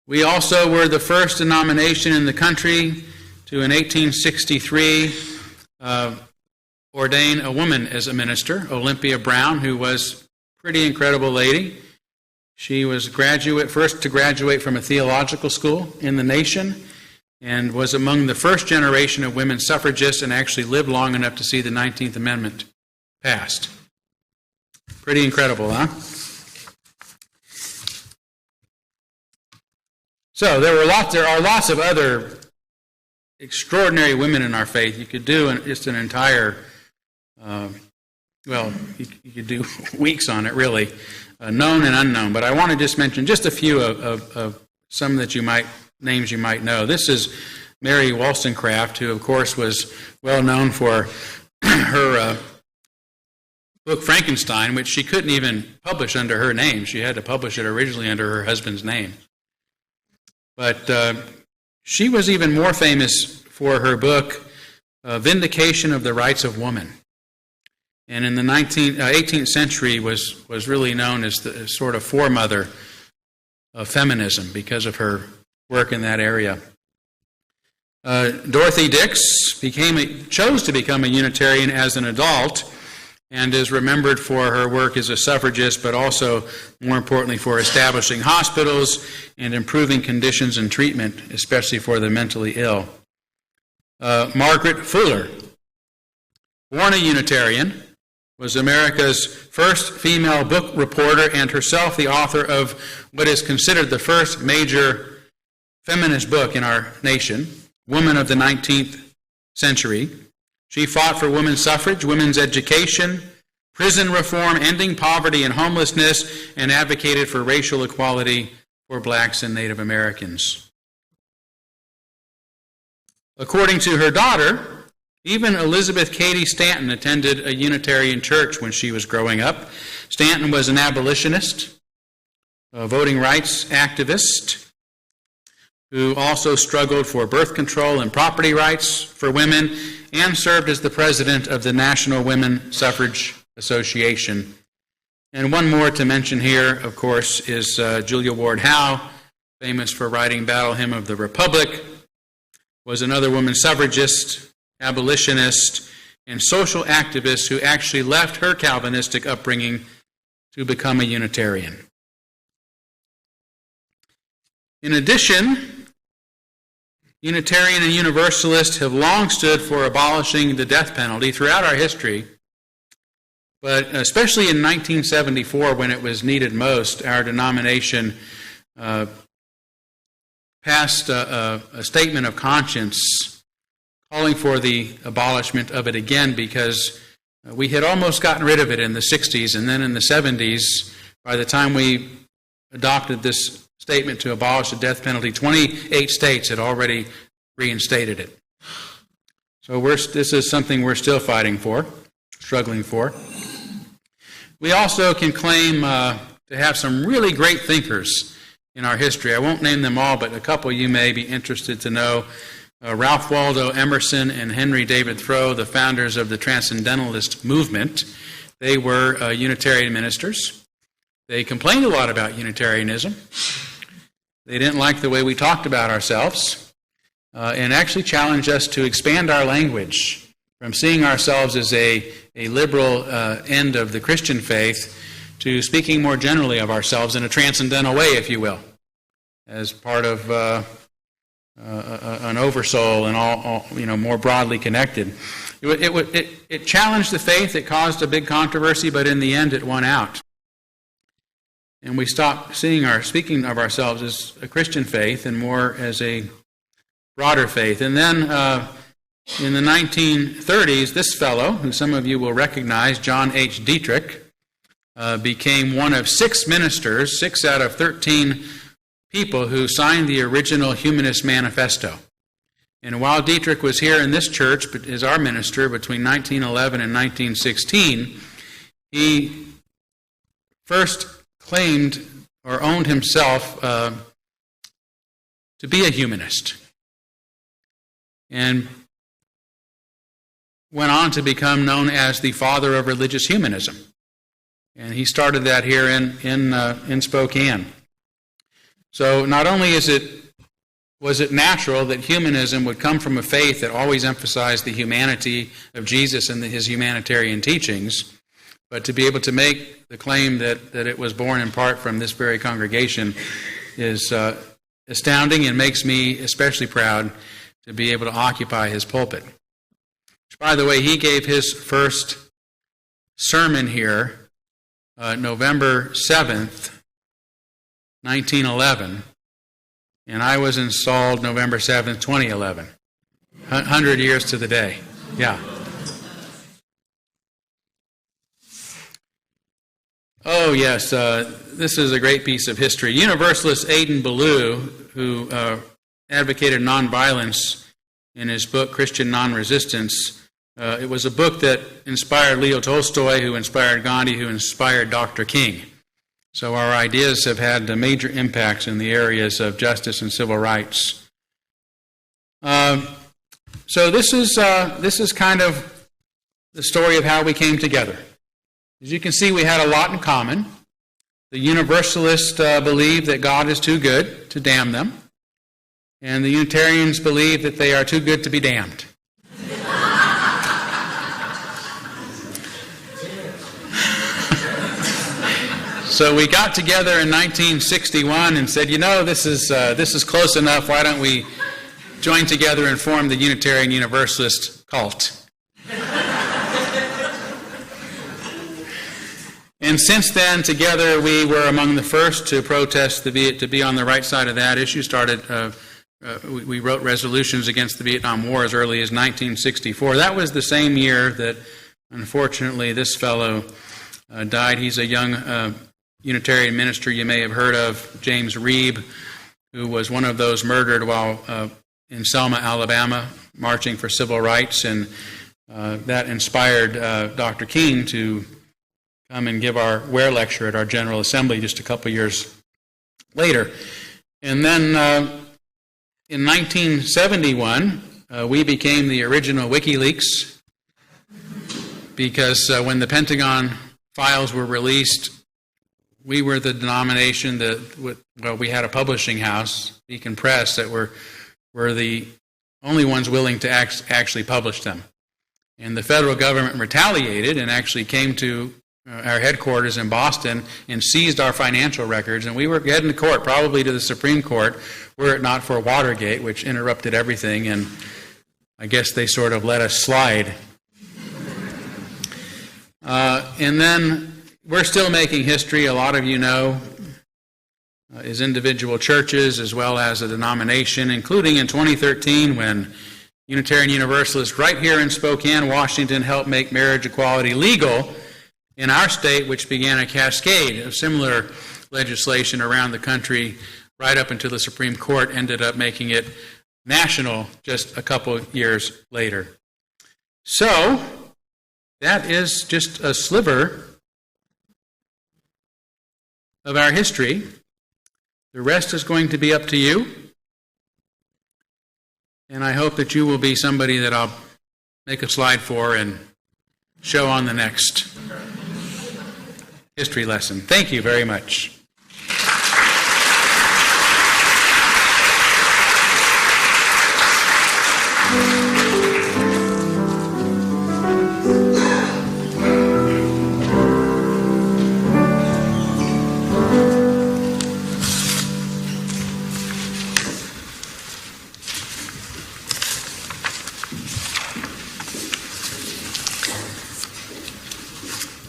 We also were the first denomination in the country to, in 1863, ordain a woman as a minister, Olympia Brown, who was a pretty incredible lady. She was first to graduate from a theological school in the nation, and was among the first generation of women suffragists, and actually lived long enough to see the 19th Amendment passed. Pretty incredible, huh? So there are lots of other extraordinary women in our faith. You could do just an entire, you could do weeks on it, really, known and unknown. But I want to just mention just a few of some that names you might know. This is Mary Wollstonecraft, who, of course, was well known for her book Frankenstein, which she couldn't even publish under her name. She had to publish it originally under her husband's name. But she was even more famous for her book, Vindication of the Rights of Woman. And in the 18th century was really known as the sort of foremother of feminism because of her work in that area. Dorothy Dix chose to become a Unitarian as an adult, and is remembered for her work as a suffragist, but also, more importantly, for establishing hospitals and improving conditions and treatment, especially for the mentally ill. Margaret Fuller, born a Unitarian, was America's first female book reporter and herself the author of what is considered the first major feminist book in our nation, Woman of the 19th Century. She fought for women's suffrage, women's education, prison reform, ending poverty and homelessness, and advocated for racial equality for blacks and Native Americans. According to her daughter, even Elizabeth Cady Stanton attended a Unitarian church when she was growing up. Stanton was an abolitionist, a voting rights activist, who also struggled for birth control and property rights for women, and served as the president of the National Women Suffrage Association. And one more to mention here, of course, is Julia Ward Howe, famous for writing Battle Hymn of the Republic, was another woman suffragist, abolitionist, and social activist who actually left her Calvinistic upbringing to become a Unitarian. In addition, Unitarian and Universalist have long stood for abolishing the death penalty throughout our history, but especially in 1974, when it was needed most, our denomination passed a statement of conscience calling for the abolishment of it again, because we had almost gotten rid of it in the 60s, and then in the 70s, by the time we adopted this statement to abolish the death penalty, 28 states had already reinstated it. So this is something we're still fighting for, struggling for. We also can claim to have some really great thinkers in our history. I won't name them all, but a couple you may be interested to know. Ralph Waldo Emerson and Henry David Thoreau, the founders of the Transcendentalist movement. They were Unitarian ministers. They complained a lot about Unitarianism. They didn't like the way we talked about ourselves, and actually challenged us to expand our language from seeing ourselves as a liberal end of the Christian faith to speaking more generally of ourselves in a transcendental way, if you will, as part of an oversoul and all more broadly connected. It challenged the faith. It caused a big controversy, but in the end, it won out. And we stopped speaking of ourselves as a Christian faith and more as a broader faith. And then in the 1930s, this fellow, who some of you will recognize, John H. Dietrich, became one of 6 ministers, 6 out of 13 people who signed the original Humanist Manifesto. And while Dietrich was here in this church as our minister between 1911 and 1916, he first claimed or owned himself to be a humanist. And went on to become known as the father of religious humanism. And he started that here in Spokane. So not only was it natural that humanism would come from a faith that always emphasized the humanity of Jesus and his humanitarian teachings, but to be able to make the claim that it was born in part from this very congregation is astounding and makes me especially proud to be able to occupy his pulpit. Which, by the way, he gave his first sermon here November 7th, 1911, and I was installed November 7th, 2011. 100 years to the day. Yeah. Oh, yes, this is a great piece of history. Universalist Aidan Ballou, who advocated nonviolence in his book, Christian Non-Resistance, it was a book that inspired Leo Tolstoy, who inspired Gandhi, who inspired Dr. King. So our ideas have had major impacts in the areas of justice and civil rights. So this is kind of the story of how we came together. As you can see, we had a lot in common. The Universalists believe that God is too good to damn them, and the Unitarians believe that they are too good to be damned. So we got together in 1961 and said, this is close enough. Why don't we join together and form the Unitarian Universalist cult? And since then, together, we were among the first to protest to be on the right side of that issue. We wrote resolutions against the Vietnam War as early as 1964. That was the same year that, unfortunately, this fellow died. He's a young Unitarian minister you may have heard of, James Reeb, who was one of those murdered while in Selma, Alabama, marching for civil rights. And that inspired Dr. King to come and give our Ware lecture at our General Assembly just a couple years later. And then in 1971, we became the original WikiLeaks because when the Pentagon files were released, we were the denomination we had a publishing house, Beacon Press, that were the only ones willing to actually publish them. And the federal government retaliated and actually came to our headquarters in Boston and seized our financial records, and we were heading to court, probably to the Supreme Court, were it not for Watergate, which interrupted everything, and I guess they sort of let us slide. And then we're still making history, a lot of you know, as individual churches as well as a denomination, including in 2013 when Unitarian Universalists right here in Spokane, Washington, helped make marriage equality legal in our state, which began a cascade of similar legislation around the country right up until the Supreme Court ended up making it national just a couple years later. So, that is just a sliver of our history. The rest is going to be up to you. And I hope that you will be somebody that I'll make a slide for and show on the next history lesson. Thank you very much.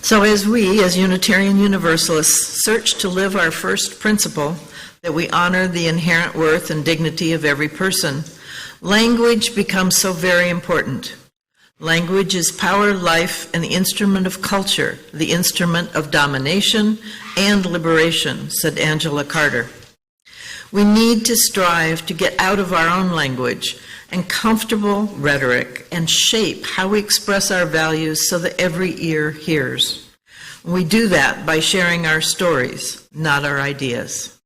So as we, as Unitarian Universalists, search to live our first principle, that we honor the inherent worth and dignity of every person, language becomes so very important. Language is power, life, and the instrument of culture, the instrument of domination and liberation, said Angela Carter. We need to strive to get out of our own language and comfortable rhetoric and shape how we express our values so that every ear hears. We do that by sharing our stories, not our ideas.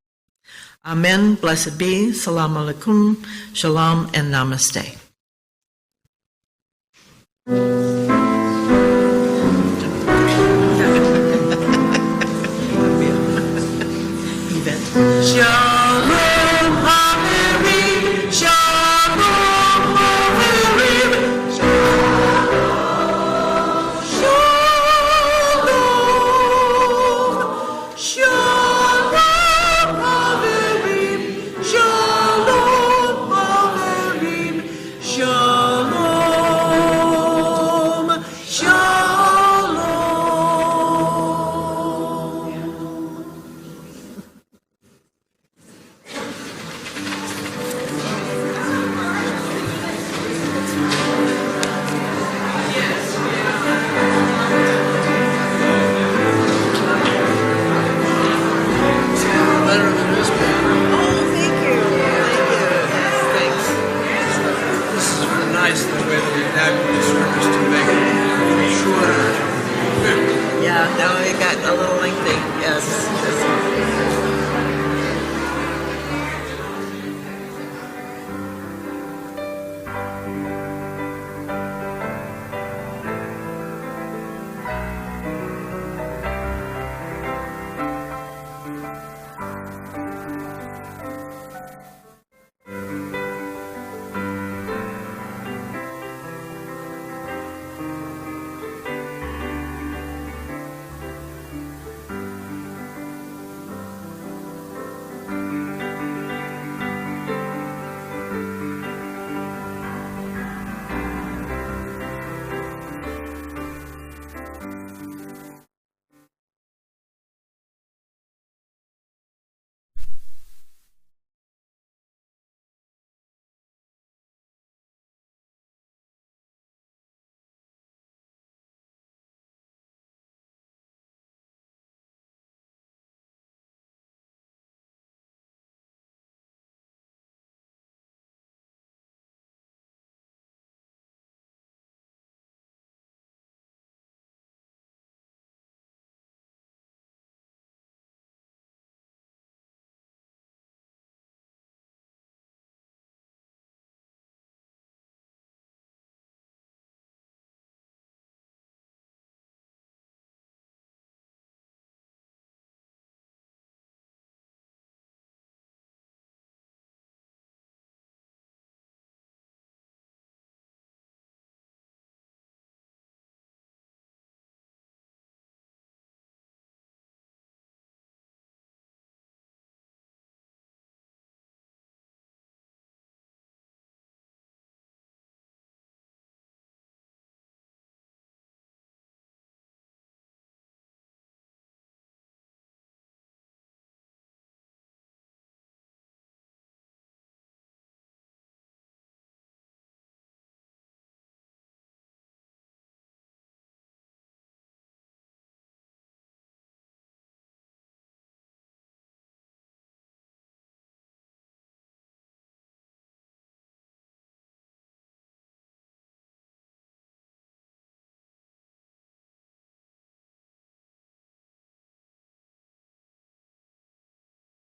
Amen, blessed be, salam alaikum, shalom, and namaste. John.